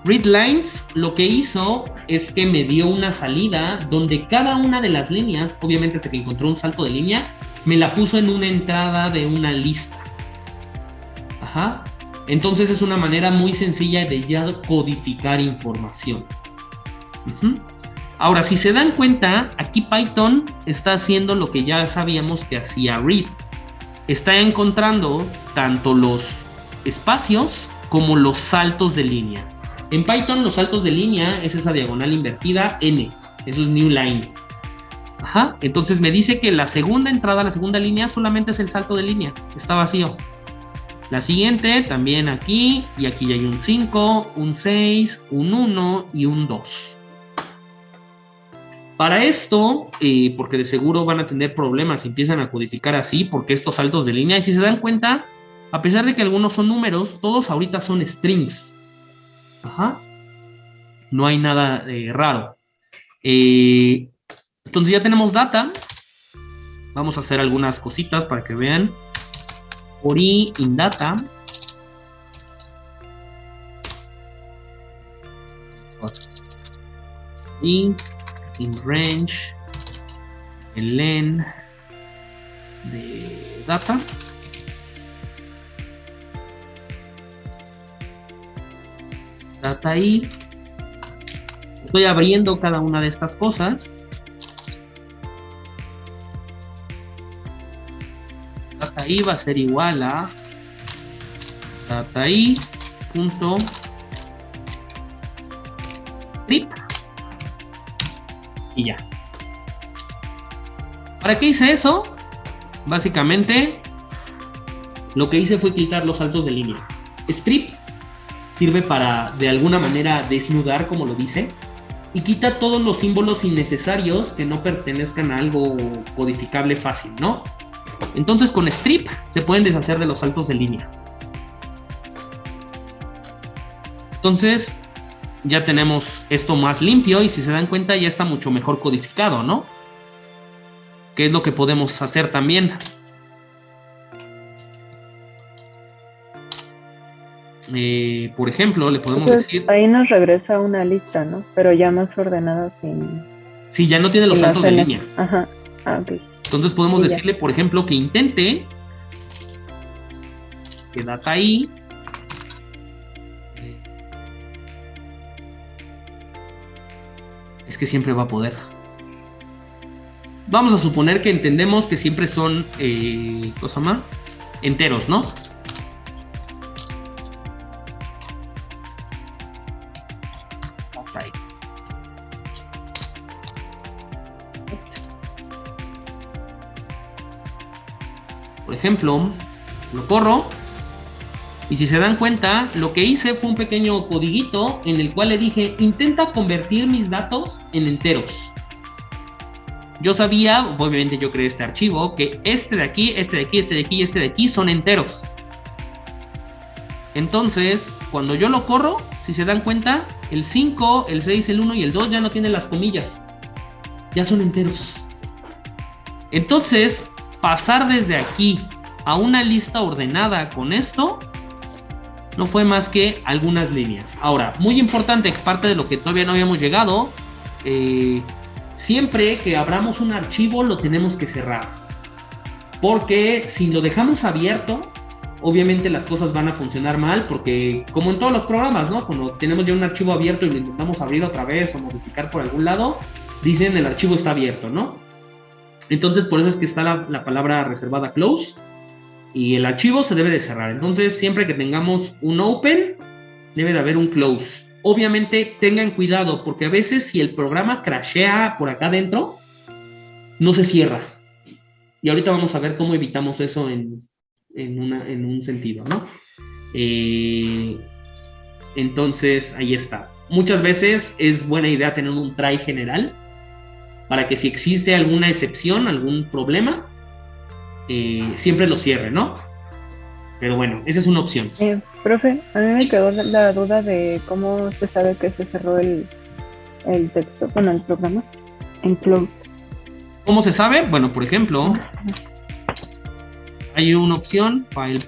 readlines lo que hizo es que me dio una salida donde cada una de las líneas, obviamente hasta que encontró un salto de línea, me la puso en una entrada de una lista. Ajá. Entonces es una manera muy sencilla de ya codificar información. Ahora, si se dan cuenta, aquí Python está haciendo lo que ya sabíamos que hacía read. Está encontrando tanto los espacios como los saltos de línea. En Python los saltos de línea es esa diagonal invertida N, eso es new line. Ajá, entonces me dice que la segunda entrada, la segunda línea solamente es el salto de línea, está vacío. La siguiente también aquí, y aquí ya hay un 5, un 6, un 1 y un 2. Para esto, porque de seguro van a tener problemas si empiezan a codificar así, porque estos saltos de línea, y si se dan cuenta, a pesar de que algunos son números, todos ahorita son strings. Ajá. No hay nada raro. Entonces ya tenemos data. Vamos a hacer algunas cositas para que vean. For i in data. I in range. El len de data. Data i. Estoy abriendo cada una de estas cosas. Data i va a ser igual a data i punto strip y ya. ¿Para qué hice eso? Básicamente lo que hice fue quitar los saltos de línea. Strip sirve para de alguna manera desnudar, como lo dice, y quita todos los símbolos innecesarios que no pertenezcan a algo codificable fácil, ¿no? Entonces con strip se pueden deshacer de los saltos de línea. Entonces ya tenemos esto más limpio y si se dan cuenta ya está mucho mejor codificado, ¿no? ¿Qué es lo que podemos hacer también? Por ejemplo, le podemos decir... Ahí nos regresa una lista, ¿no? Pero ya más ordenada sin Sí, ya no tiene los saltos de línea. Ajá. Ah, ok. Entonces podemos Sí, decirle, por ejemplo, que intente que data i es que siempre va a poder. Vamos a suponer que entendemos que siempre son cosa más enteros, ¿no? Por ejemplo, lo corro y si se dan cuenta, lo que hice fue un pequeño codiguito en el cual le dije, intenta convertir mis datos en enteros. Yo sabía, obviamente yo creé este archivo, que este de aquí, este de aquí, este de aquí y este de aquí son enteros. Entonces, cuando yo lo corro, si se dan cuenta, el 5, el 6, el 1 y el 2 ya no tienen las comillas. Ya son enteros. Entonces, pasar desde aquí a una lista ordenada con esto no fue más que algunas líneas. Ahora, muy importante, parte de lo que todavía no habíamos llegado, siempre que abramos un archivo lo tenemos que cerrar, porque si lo dejamos abierto, obviamente las cosas van a funcionar mal, porque como en todos los programas, ¿no? Cuando tenemos ya un archivo abierto y lo intentamos abrir otra vez o modificar por algún lado, dicen el archivo está abierto, ¿no? Entonces por eso es que está la palabra reservada close, y el archivo se debe de cerrar. Entonces siempre que tengamos un open, debe de haber un close. Obviamente tengan cuidado, porque a veces si el programa crashea por acá adentro, no se cierra. Y ahorita vamos a ver cómo evitamos eso en un sentido, ¿no? Entonces, ahí está. Muchas veces es buena idea tener un try general para que si existe alguna excepción, algún problema, siempre lo cierre, ¿no? Pero bueno, esa es una opción. Profe, a mí me quedó la duda de cómo se sabe que se cerró el texto, bueno, el programa en close. ¿Cómo se sabe? Bueno, por ejemplo, hay una opción, file.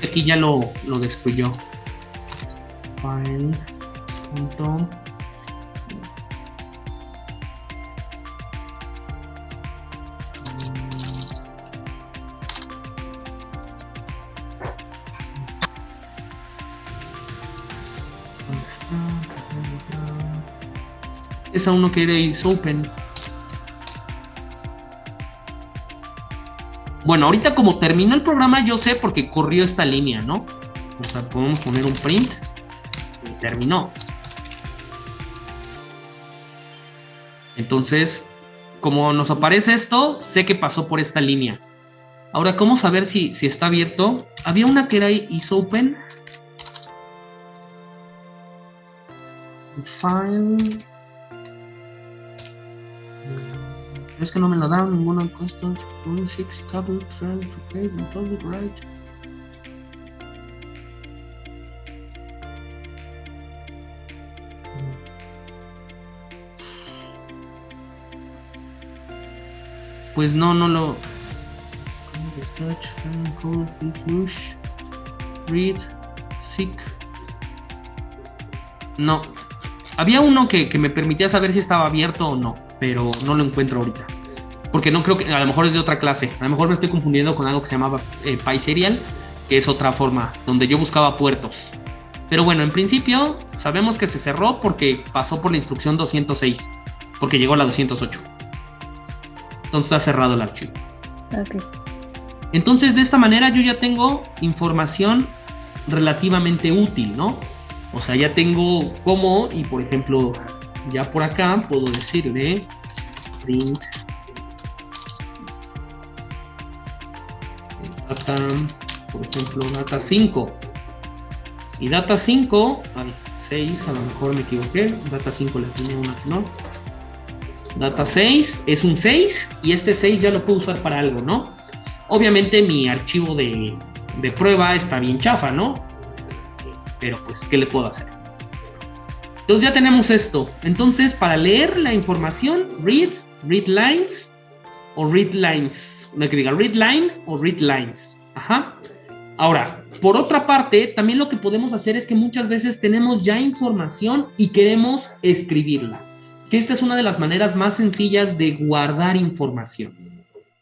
Aquí ya lo destruyó. File. Es a uno que era is open. Bueno, ahorita como terminó el programa, yo sé porque corrió esta línea, ¿no? O sea, podemos poner un print y terminó. Entonces, como nos aparece esto, sé que pasó por esta línea. Ahora, ¿cómo saber si está abierto? Había una que era is open. File. Es que no me lo dan ninguna cuestión. 6 cable thread to pay public right. Pues no lo. Read, seek. No. Había uno que me permitía saber si estaba abierto o no, pero no lo encuentro ahorita. Porque no creo que, a lo mejor es de otra clase. A lo mejor me estoy confundiendo con algo que se llamaba PySerial, que es otra forma, donde yo buscaba puertos. Pero bueno, en principio sabemos que se cerró porque pasó por la instrucción 206, porque llegó a la 208. Entonces está cerrado el archivo. Okay. Entonces de esta manera yo ya tengo información relativamente útil, ¿no? O sea, ya tengo cómo, y por ejemplo, ya por acá puedo decirle print data, por ejemplo, data 5. Y data 5, 6, a lo mejor me equivoqué, data 5 le tenía una que no. Data 6 es un 6 y este 6 ya lo puedo usar para algo, ¿no? Obviamente mi archivo de prueba está bien chafa, ¿no? Pero pues, ¿qué le puedo hacer? Entonces ya tenemos esto. Entonces, para leer la información, read lines o read lines. No hay que diga read line o read lines. Ajá. Ahora, por otra parte, también lo que podemos hacer es que muchas veces tenemos ya información y queremos escribirla. Que esta es una de las maneras más sencillas de guardar información.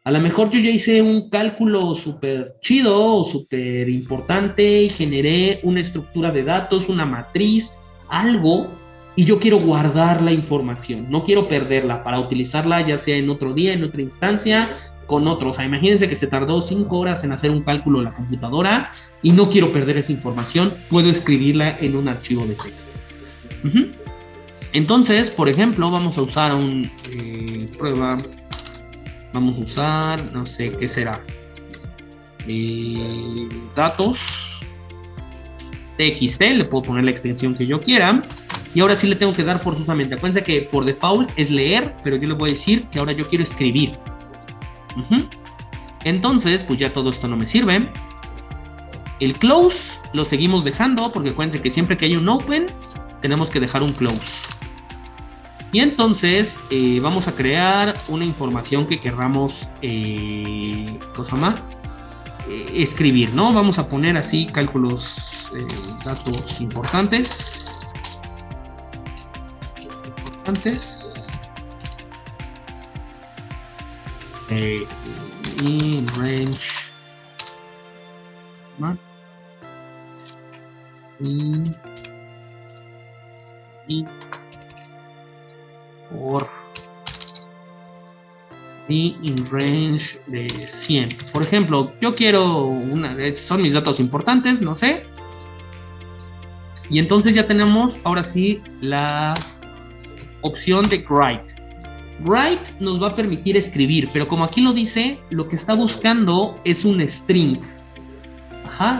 A lo mejor yo ya hice un cálculo súper chido o súper importante y generé una estructura de datos, una matriz, algo, y yo quiero guardar la información. No quiero perderla para utilizarla ya sea en otro día, en otra instancia, con otros. O sea, imagínense que se tardó 5 horas en hacer un cálculo en la computadora y no quiero perder esa información, puedo escribirla en un archivo de texto. Entonces, por ejemplo, vamos a usar un prueba, vamos a usar, no sé, ¿qué será? Datos txt, le puedo poner la extensión que yo quiera, y ahora sí le tengo que dar forzosamente. Acuérdense que por default es leer, pero yo le voy a decir que ahora yo quiero escribir. Entonces, pues ya todo esto no me sirve. El close lo seguimos dejando, porque acuérdense que siempre que hay un open, tenemos que dejar un close. Y entonces vamos a crear una información que querramos, escribir, ¿no? Vamos a poner así cálculos, datos importantes. In range. In range de 100. Por ejemplo, yo quiero son mis datos importantes, no sé. Y entonces ya tenemos ahora sí la opción de write. Write nos va a permitir escribir, pero como aquí lo dice, lo que está buscando es un string.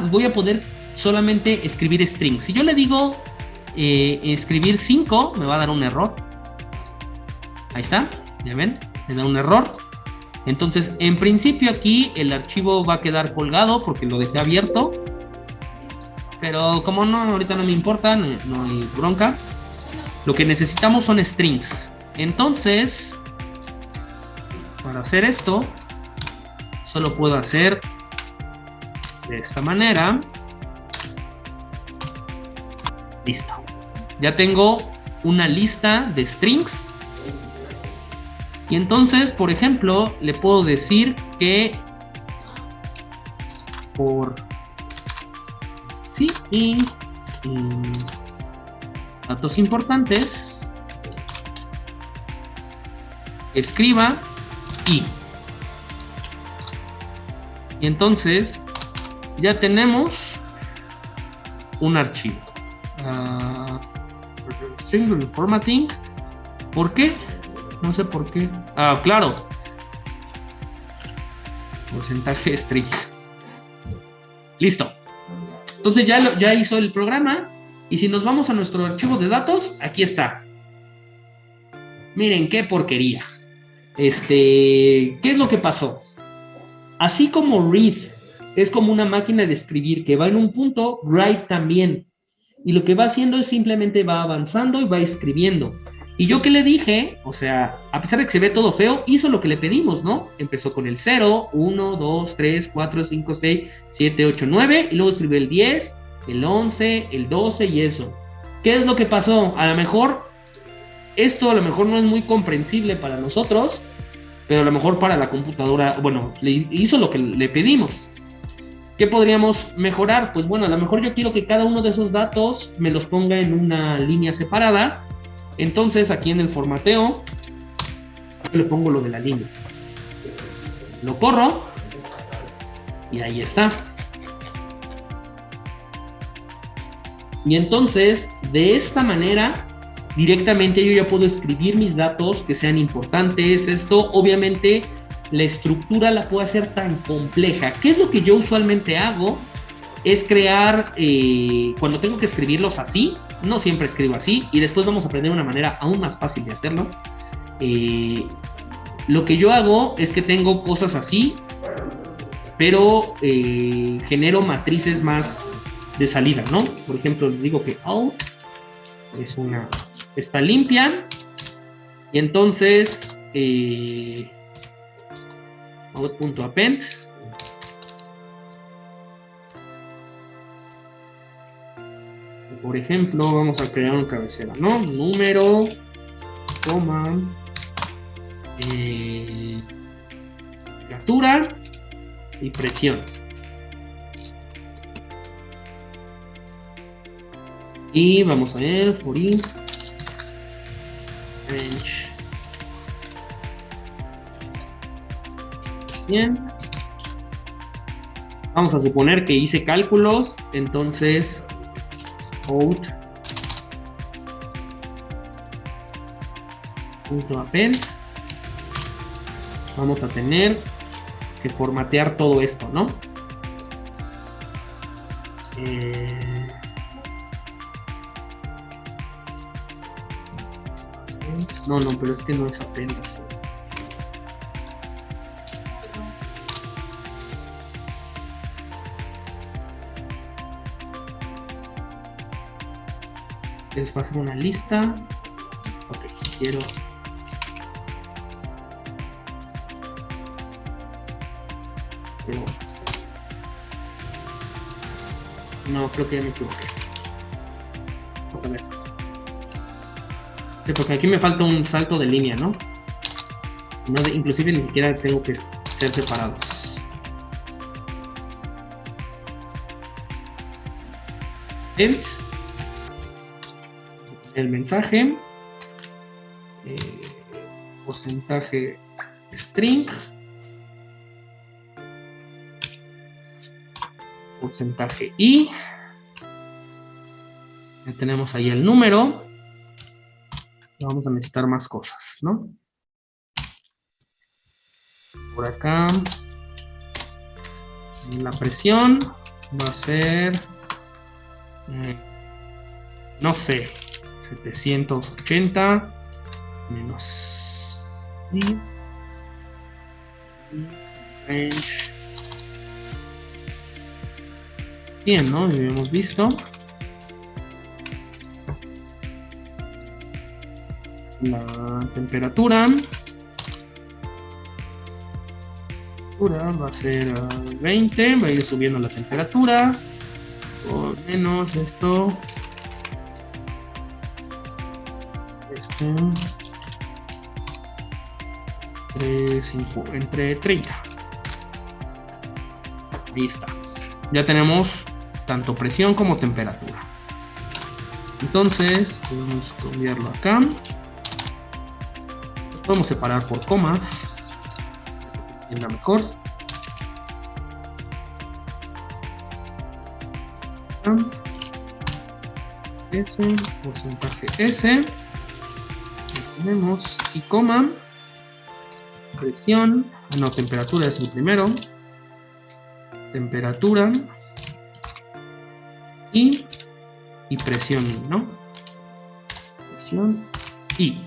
Voy a poder solamente escribir string. Si yo le digo escribir 5, me va a dar un error. Ahí está, ya ven, me da un error. Entonces, en principio aquí el archivo va a quedar colgado porque lo dejé abierto. Pero como no, ahorita no me importa, no hay bronca. Lo que necesitamos son strings. Entonces, para hacer esto, solo puedo hacer de esta manera. Listo. Ya tengo una lista de strings. Y entonces, por ejemplo, le puedo decir que por datos importantes, escriba y entonces ya tenemos un archivo. String formatting. ¿Por qué? No sé por qué. Claro. Porcentaje string. Listo. Entonces ya hizo el programa. Y si nos vamos a nuestro archivo de datos, aquí está. Miren qué porquería. ¿Qué es lo que pasó? Así como read es como una máquina de escribir que va en un punto, write también. Y lo que va haciendo es simplemente va avanzando y va escribiendo. Y yo que le dije, o sea, a pesar de que se ve todo feo, hizo lo que le pedimos, ¿no? Empezó con el 0, 1, 2, 3, 4, 5, 6, 7, 8, 9, y luego escribió el 10, el 11, el 12 y eso. ¿Qué es lo que pasó? A lo mejor, esto no es muy comprensible para nosotros, pero a lo mejor para la computadora, bueno, le hizo lo que le pedimos. ¿Qué podríamos mejorar? Pues bueno, a lo mejor yo quiero que cada uno de esos datos me los ponga en una línea separada. Entonces aquí en el formateo yo le pongo lo de la línea, lo corro y ahí está. Y entonces de esta manera directamente yo ya puedo escribir mis datos que sean importantes. Esto obviamente la estructura la puedo hacer tan compleja. ¿Qué es lo que yo usualmente hago? Es crear, cuando tengo que escribirlos así, no siempre escribo así, y después vamos a aprender una manera aún más fácil de hacerlo. Lo que yo hago es que tengo cosas así, pero genero matrices más de salida, ¿no? Por ejemplo, les digo que out está limpia, y entonces out.append por ejemplo, vamos a crear un cabecera, ¿no? Número, coma, temperatura y presión. Y vamos a ver, for each range 100. Vamos a suponer que hice cálculos, entonces out .append, vamos a tener que formatear todo esto, ¿no? No, pero es que no es append así. Les va a hacer una lista. Ok, quiero. No, creo que ya me equivoqué. Vamos a ver. Sí, porque aquí me falta un salto de línea, ¿no? Inclusive ni siquiera tengo que ser separados. El mensaje, porcentaje string, porcentaje i, ya tenemos ahí el número, y vamos a necesitar más cosas, ¿no? Por acá, la presión va a ser, no sé, 780 menos i range 100, ¿no? Ya hemos visto. La temperatura va a ser 20, va a ir subiendo la temperatura, por menos esto. Entre 30. Ahí está. Ya tenemos tanto presión como temperatura. Entonces, podemos cambiarlo acá. Lo podemos separar por comas. Para que se entienda mejor. S, porcentaje S. Tenemos y coma, presión, no, temperatura es el primero, temperatura y presión I, ¿no? Presión y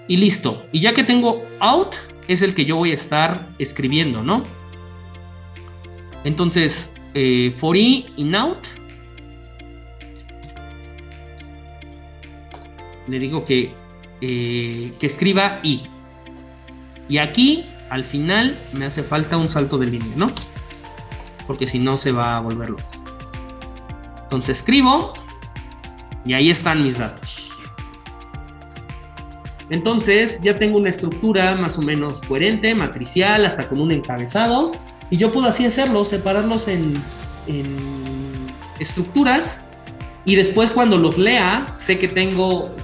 listo. Y ya que tengo out, es el que yo voy a estar escribiendo, ¿no? Entonces, for i in out, le digo que escriba i. Y aquí, al final, me hace falta un salto de línea, ¿no? Porque si no, se va a volver loco. Entonces escribo, y ahí están mis datos. Entonces, ya tengo una estructura más o menos coherente, matricial, hasta con un encabezado. Y yo puedo así hacerlo, separarlos en estructuras. Y después cuando los lea, sé que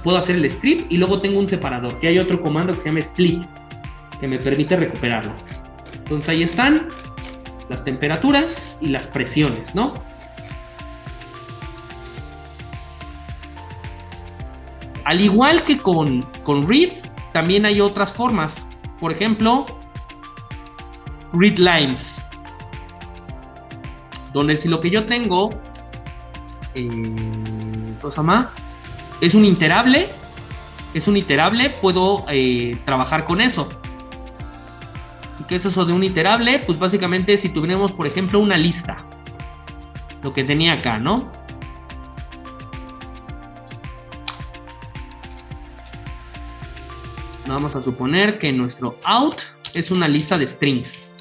puedo hacer el strip y luego tengo un separador, que hay otro comando que se llama split, que me permite recuperarlo. Entonces ahí están las temperaturas y las presiones, ¿no? Al igual que con read, también hay otras formas. Por ejemplo, read lines, donde si lo que yo tengo es un iterable, puedo trabajar con eso. ¿Y qué es eso de un iterable? Pues básicamente si tuviéramos, por ejemplo, una lista, lo que tenía acá, ¿no? Vamos a suponer que nuestro out es una lista de strings,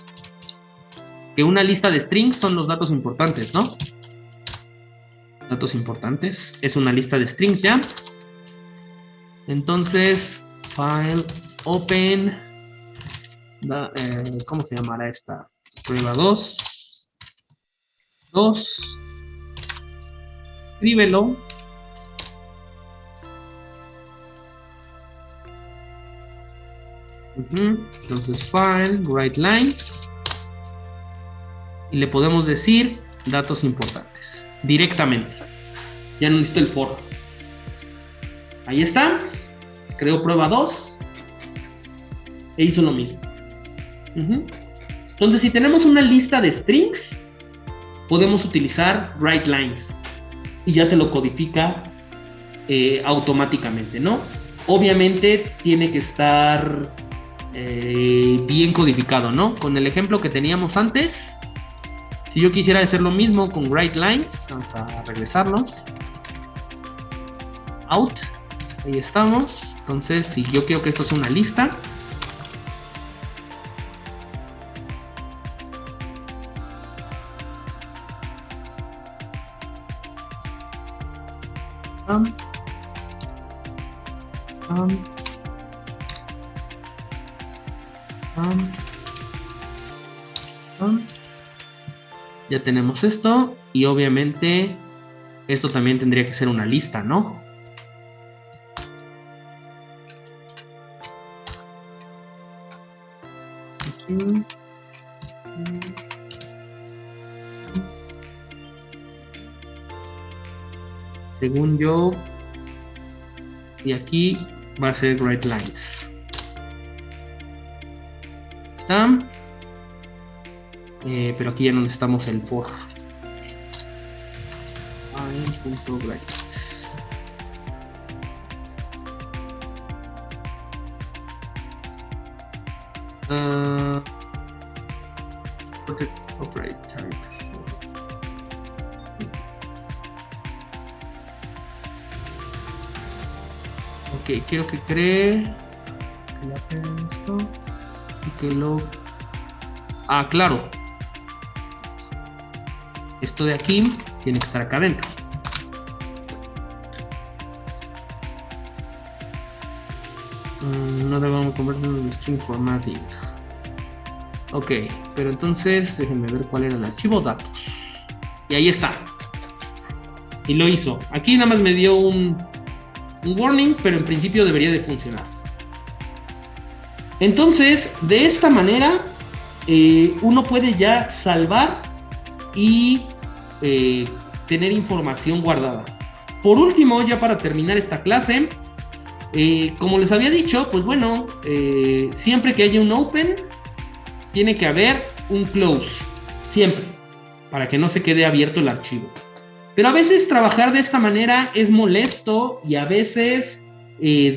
que una lista de strings son los datos importantes, ¿no? Datos importantes. Es una lista de strings ya. Entonces, file, open. ¿Cómo se llamará esta? Prueba 2. 2. Escríbelo. Entonces, file, write lines. Y le podemos decir datos importantes. Directamente. Ya no necesito el for. Ahí está. Creo prueba 2. E hizo lo mismo. Entonces, si tenemos una lista de strings, podemos utilizar write lines. Y ya te lo codifica automáticamente, ¿no? Obviamente tiene que estar bien codificado, ¿no? Con el ejemplo que teníamos antes, si yo quisiera hacer lo mismo con write lines, vamos a regresarnos. Out. Ahí estamos. Entonces, si yo quiero que esto sea una lista, ya tenemos esto, y obviamente esto también tendría que ser una lista, ¿no? Según yo, y aquí va a ser write lines. ¿Está? Pero aquí ya no necesitamos el for. Operate type. Ok, quiero que cree esto y que lo... Ah, claro. Esto de aquí tiene que estar acá adentro. No debemos convertir en string formatting. Ok, pero entonces déjenme ver cuál era el archivo datos. Y ahí está. Y lo hizo. Aquí nada más me dio un warning, pero en principio debería de funcionar. Entonces, de esta manera, uno puede ya salvar y tener información guardada. Por último, ya para terminar esta clase, como les había dicho, pues bueno, siempre que haya un open, tiene que haber un close, siempre, para que no se quede abierto el archivo. Pero a veces trabajar de esta manera es molesto y a veces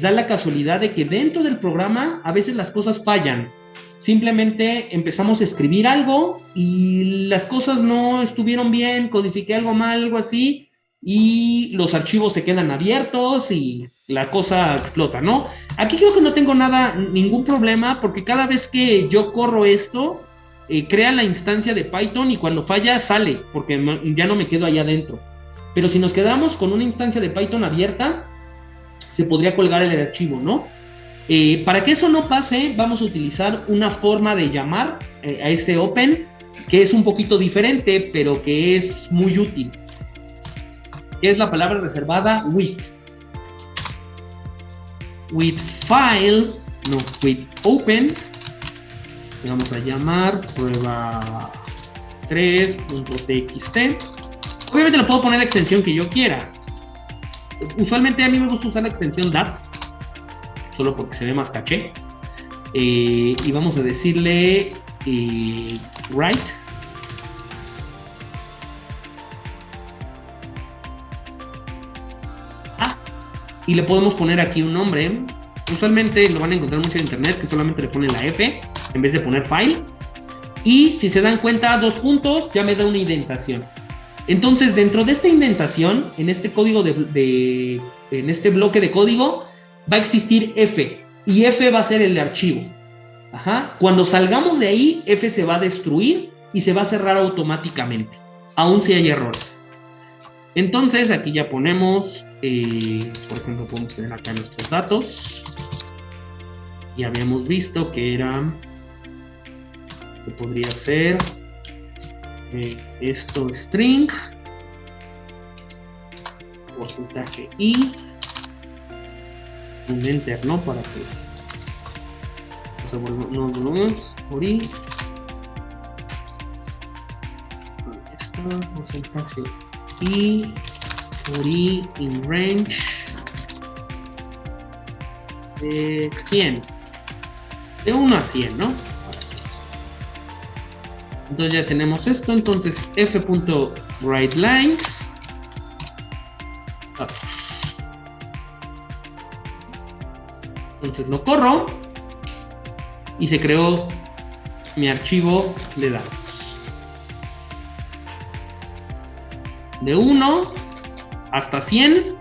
da la casualidad de que dentro del programa a veces las cosas fallan. Simplemente empezamos a escribir algo y las cosas no estuvieron bien, codifiqué algo mal, algo así, y los archivos se quedan abiertos y la cosa explota, ¿no? Aquí creo que no tengo ningún problema, porque cada vez que yo corro esto, crea la instancia de Python y cuando falla sale, porque ya no me quedo allá adentro. Pero si nos quedamos con una instancia de Python abierta, se podría colgar el archivo, ¿no? Para que eso no pase, vamos a utilizar una forma de llamar a este open, que es un poquito diferente, pero que es muy útil. Es la palabra reservada with. With file, no, with open. Le vamos a llamar prueba 3.txt. Obviamente le puedo poner la extensión que yo quiera. Usualmente a mí me gusta usar la extensión dat, solo porque se ve más caché. Y vamos a decirle write. Y le podemos poner aquí un nombre. Usualmente lo van a encontrar mucho en internet, que solamente le ponen la F en vez de poner file. Y si se dan cuenta, 2 puntos, ya me da una indentación. Entonces, dentro de esta indentación, en este código en este bloque de código, va a existir F. Y F va a ser el archivo. Ajá. Cuando salgamos de ahí, F se va a destruir y se va a cerrar automáticamente, aun si hay errores. Entonces, aquí ya ponemos, por ejemplo, podemos tener acá nuestros datos. Y habíamos visto que que podría ser esto string, porcentaje i, un enter, ¿no? Para que no volvemos por i. Ahí está, porcentaje i por i in range de 100. De 1 a 100, ¿no? Entonces ya tenemos esto. Entonces f.writeLines. Entonces lo corro. Y se creó mi archivo de datos. De 1 hasta 100.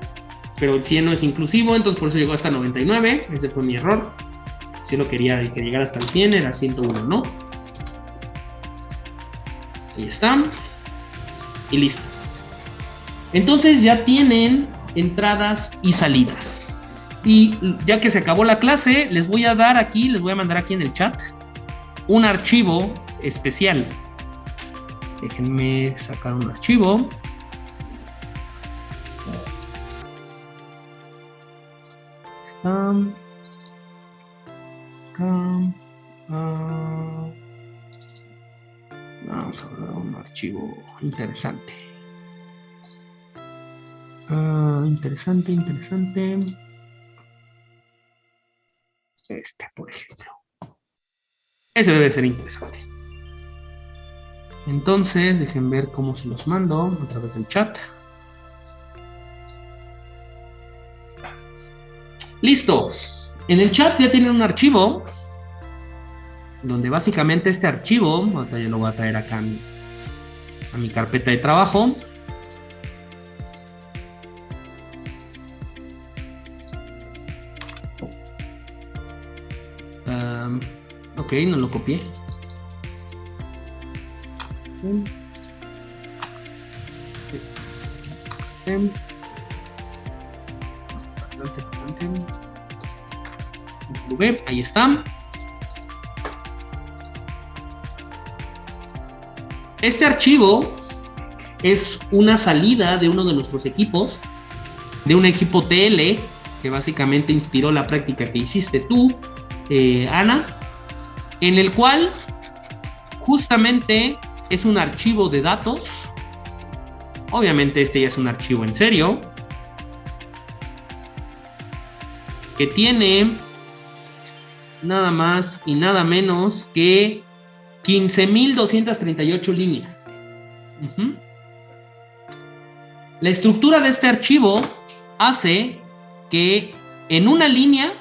Pero el 100 no es inclusivo. Entonces por eso llegó hasta 99. Ese fue mi error. Si lo quería que llegara hasta el 100, era 101, ¿no? Ahí está. Y listo. Entonces ya tienen entradas y salidas. Y ya que se acabó la clase, les voy a mandar aquí en el chat un archivo especial. Déjenme sacar un archivo. Está. Vamos a ver un archivo interesante. Interesante. Este, por ejemplo. Ese debe ser interesante. Entonces, dejen ver cómo se los mando a través del chat. Listo. En el chat ya tienen un archivo donde básicamente este archivo, ahorita yo lo voy a traer acá a mi carpeta de trabajo. Ok, no lo copié. Ahí está. Este archivo es una salida de uno de nuestros equipos, de un equipo TL, que básicamente inspiró la práctica que hiciste tú, Ana, en el cual justamente es un archivo de datos. Obviamente este ya es un archivo en serio, que tiene nada más y nada menos que 15,238 líneas. La estructura de este archivo hace que en una línea,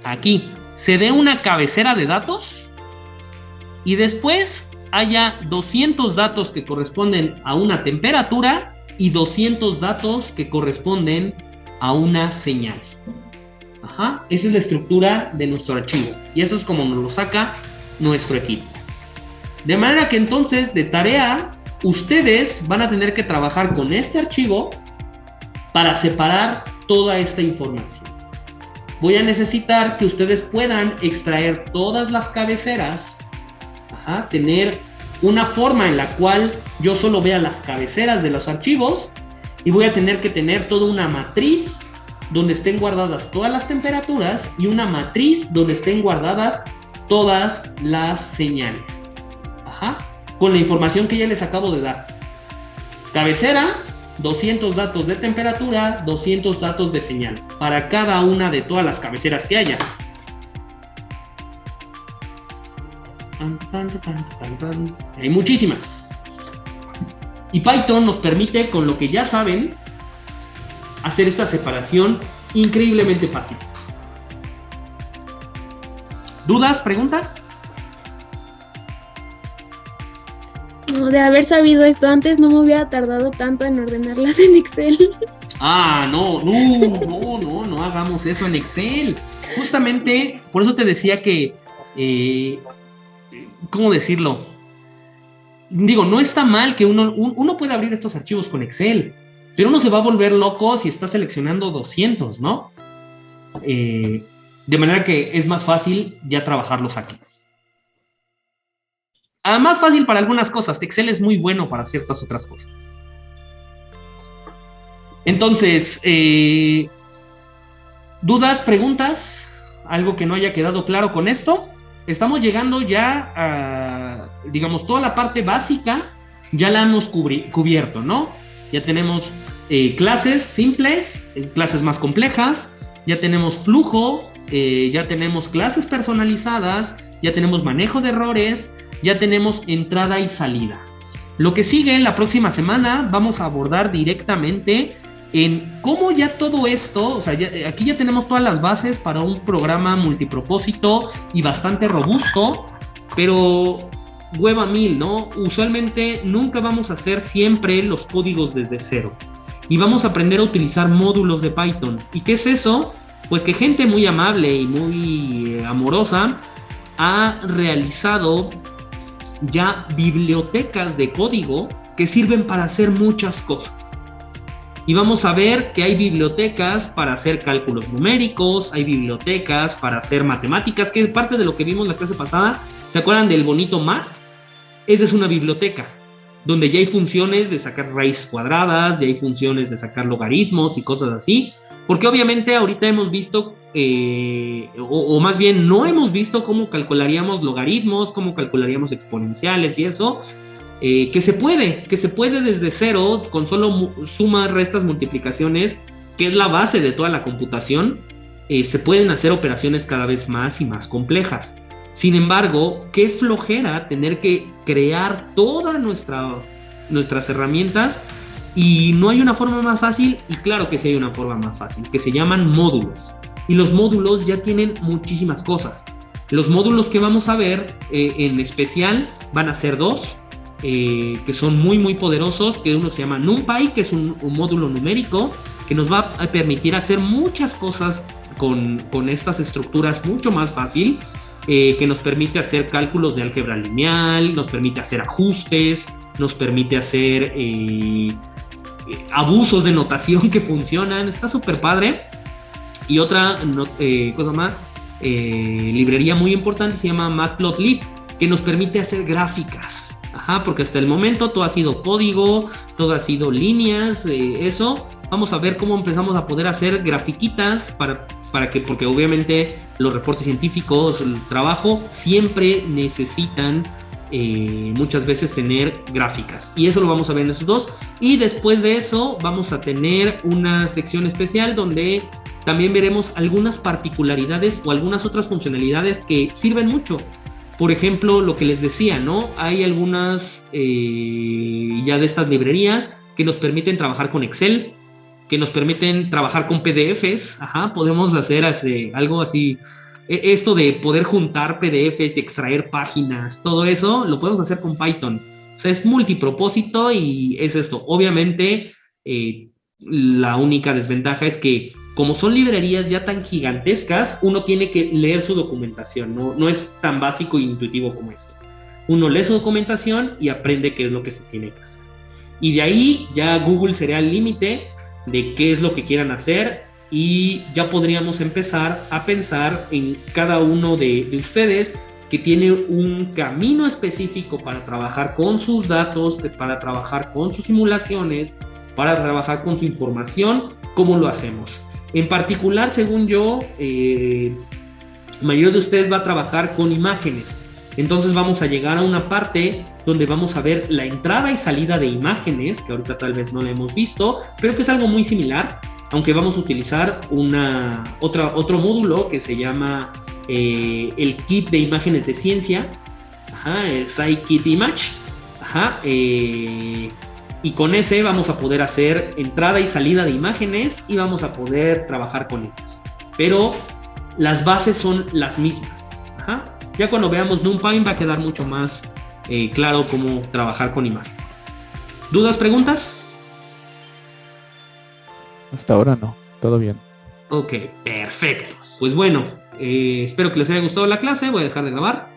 aquí, se dé una cabecera de datos y después haya 200 datos que corresponden a una temperatura y 200 datos que corresponden a una señal. Esa es la estructura de nuestro archivo y eso es como nos lo saca nuestro equipo. De manera que entonces, de tarea, ustedes van a tener que trabajar con este archivo para separar toda esta información. Voy a necesitar que ustedes puedan extraer todas las cabeceras, tener una forma en la cual yo solo vea las cabeceras de los archivos y voy a tener que tener toda una matriz donde estén guardadas todas las temperaturas y una matriz donde estén guardadas todas las señales. Con la información que ya les acabo de dar. Cabecera, 200 datos de temperatura, 200 datos de señal, para cada una de todas las cabeceras que haya. Hay muchísimas. Y Python nos permite, con lo que ya saben, hacer esta separación increíblemente fácil. ¿Dudas? ¿Preguntas? No, de haber sabido esto antes no me hubiera tardado tanto en ordenarlas en Excel. No hagamos eso en Excel. Justamente, por eso te decía que, ¿cómo decirlo? digo, no está mal que uno puede abrir estos archivos con Excel, pero uno se va a volver loco si está seleccionando 200, ¿no? De manera que es más fácil ya trabajarlos aquí. Más fácil para algunas cosas. Excel es muy bueno para ciertas otras cosas. Entonces, ¿dudas, preguntas? ¿Algo que no haya quedado claro con esto? Estamos llegando ya a, digamos, toda la parte básica, ya la hemos cubierto, ¿no? Ya tenemos clases simples, clases más complejas, ya tenemos flujo, ya tenemos clases personalizadas, ya tenemos manejo de errores, ya tenemos entrada y salida. Lo que sigue en la próxima semana vamos a abordar directamente en cómo ya todo esto, o sea, aquí ya tenemos todas las bases para un programa multipropósito y bastante robusto, pero hueva mil, ¿no? Usualmente nunca vamos a hacer siempre los códigos desde cero y vamos a aprender a utilizar módulos de Python. ¿Y qué es eso? Pues que gente muy amable y muy amorosa ha realizado ya bibliotecas de código que sirven para hacer muchas cosas. Y vamos a ver que hay bibliotecas para hacer cálculos numéricos, hay bibliotecas para hacer matemáticas, que es parte de lo que vimos la clase pasada. ¿Se acuerdan del bonito math? Esa es una biblioteca, donde ya hay funciones de sacar raíces cuadradas, ya hay funciones de sacar logaritmos y cosas así, porque obviamente ahorita hemos visto, o más bien no hemos visto cómo calcularíamos logaritmos, cómo calcularíamos exponenciales y eso, que se puede desde cero, con solo sumas, restas, multiplicaciones, que es la base de toda la computación, se pueden hacer operaciones cada vez más y más complejas. Sin embargo, qué flojera tener que crear todas nuestras herramientas, y no hay una forma más fácil, y claro que sí hay una forma más fácil, que se llaman módulos. Y los módulos ya tienen muchísimas cosas. Los módulos que vamos a ver en especial van a ser dos, que son muy muy poderosos, que uno se llama NumPy, que es un módulo numérico que nos va a permitir hacer muchas cosas con estas estructuras mucho más fácil, que nos permite hacer cálculos de álgebra lineal, nos permite hacer ajustes, nos permite hacer abusos de notación que funcionan, está súper padre. Y otra cosa más, librería muy importante se llama Matplotlib, que nos permite hacer gráficas. Ajá, porque hasta el momento todo ha sido código, todo ha sido líneas, eso. Vamos a ver cómo empezamos a poder hacer grafiquitas porque obviamente los reportes científicos, el trabajo, siempre necesitan muchas veces tener gráficas. Y eso lo vamos a ver en esos dos. Y después de eso vamos a tener una sección especial donde también veremos algunas particularidades o algunas otras funcionalidades que sirven mucho. Por ejemplo, lo que les decía, ¿no? Hay algunas ya de estas librerías que nos permiten trabajar con Excel, que nos permiten trabajar con PDFs. Ajá, podemos hacer algo así. Esto de poder juntar PDFs, extraer páginas, todo eso lo podemos hacer con Python. O sea, es multipropósito y es esto. Obviamente, la única desventaja es que como son librerías ya tan gigantescas, uno tiene que leer su documentación, no es tan básico e intuitivo como esto. Uno lee su documentación y aprende qué es lo que se tiene que hacer. Y de ahí ya Google será el límite de qué es lo que quieran hacer, y ya podríamos empezar a pensar en cada uno de ustedes que tiene un camino específico para trabajar con sus datos, para trabajar con sus simulaciones, para trabajar con su información. ¿Cómo lo hacemos? En particular, según yo, la mayoría de ustedes va a trabajar con imágenes. Entonces vamos a llegar a una parte donde vamos a ver la entrada y salida de imágenes, que ahorita tal vez no la hemos visto, pero que es algo muy similar, aunque vamos a utilizar otro módulo que se llama el kit de imágenes de ciencia, el scikit-image, y con ese vamos a poder hacer entrada y salida de imágenes y vamos a poder trabajar con ellas. Pero las bases son las mismas. Ya cuando veamos NumPy va a quedar mucho más claro cómo trabajar con imágenes. ¿Dudas, preguntas? Hasta ahora no, todo bien. Ok, perfecto. Pues bueno, espero que les haya gustado la clase. Voy a dejar de grabar.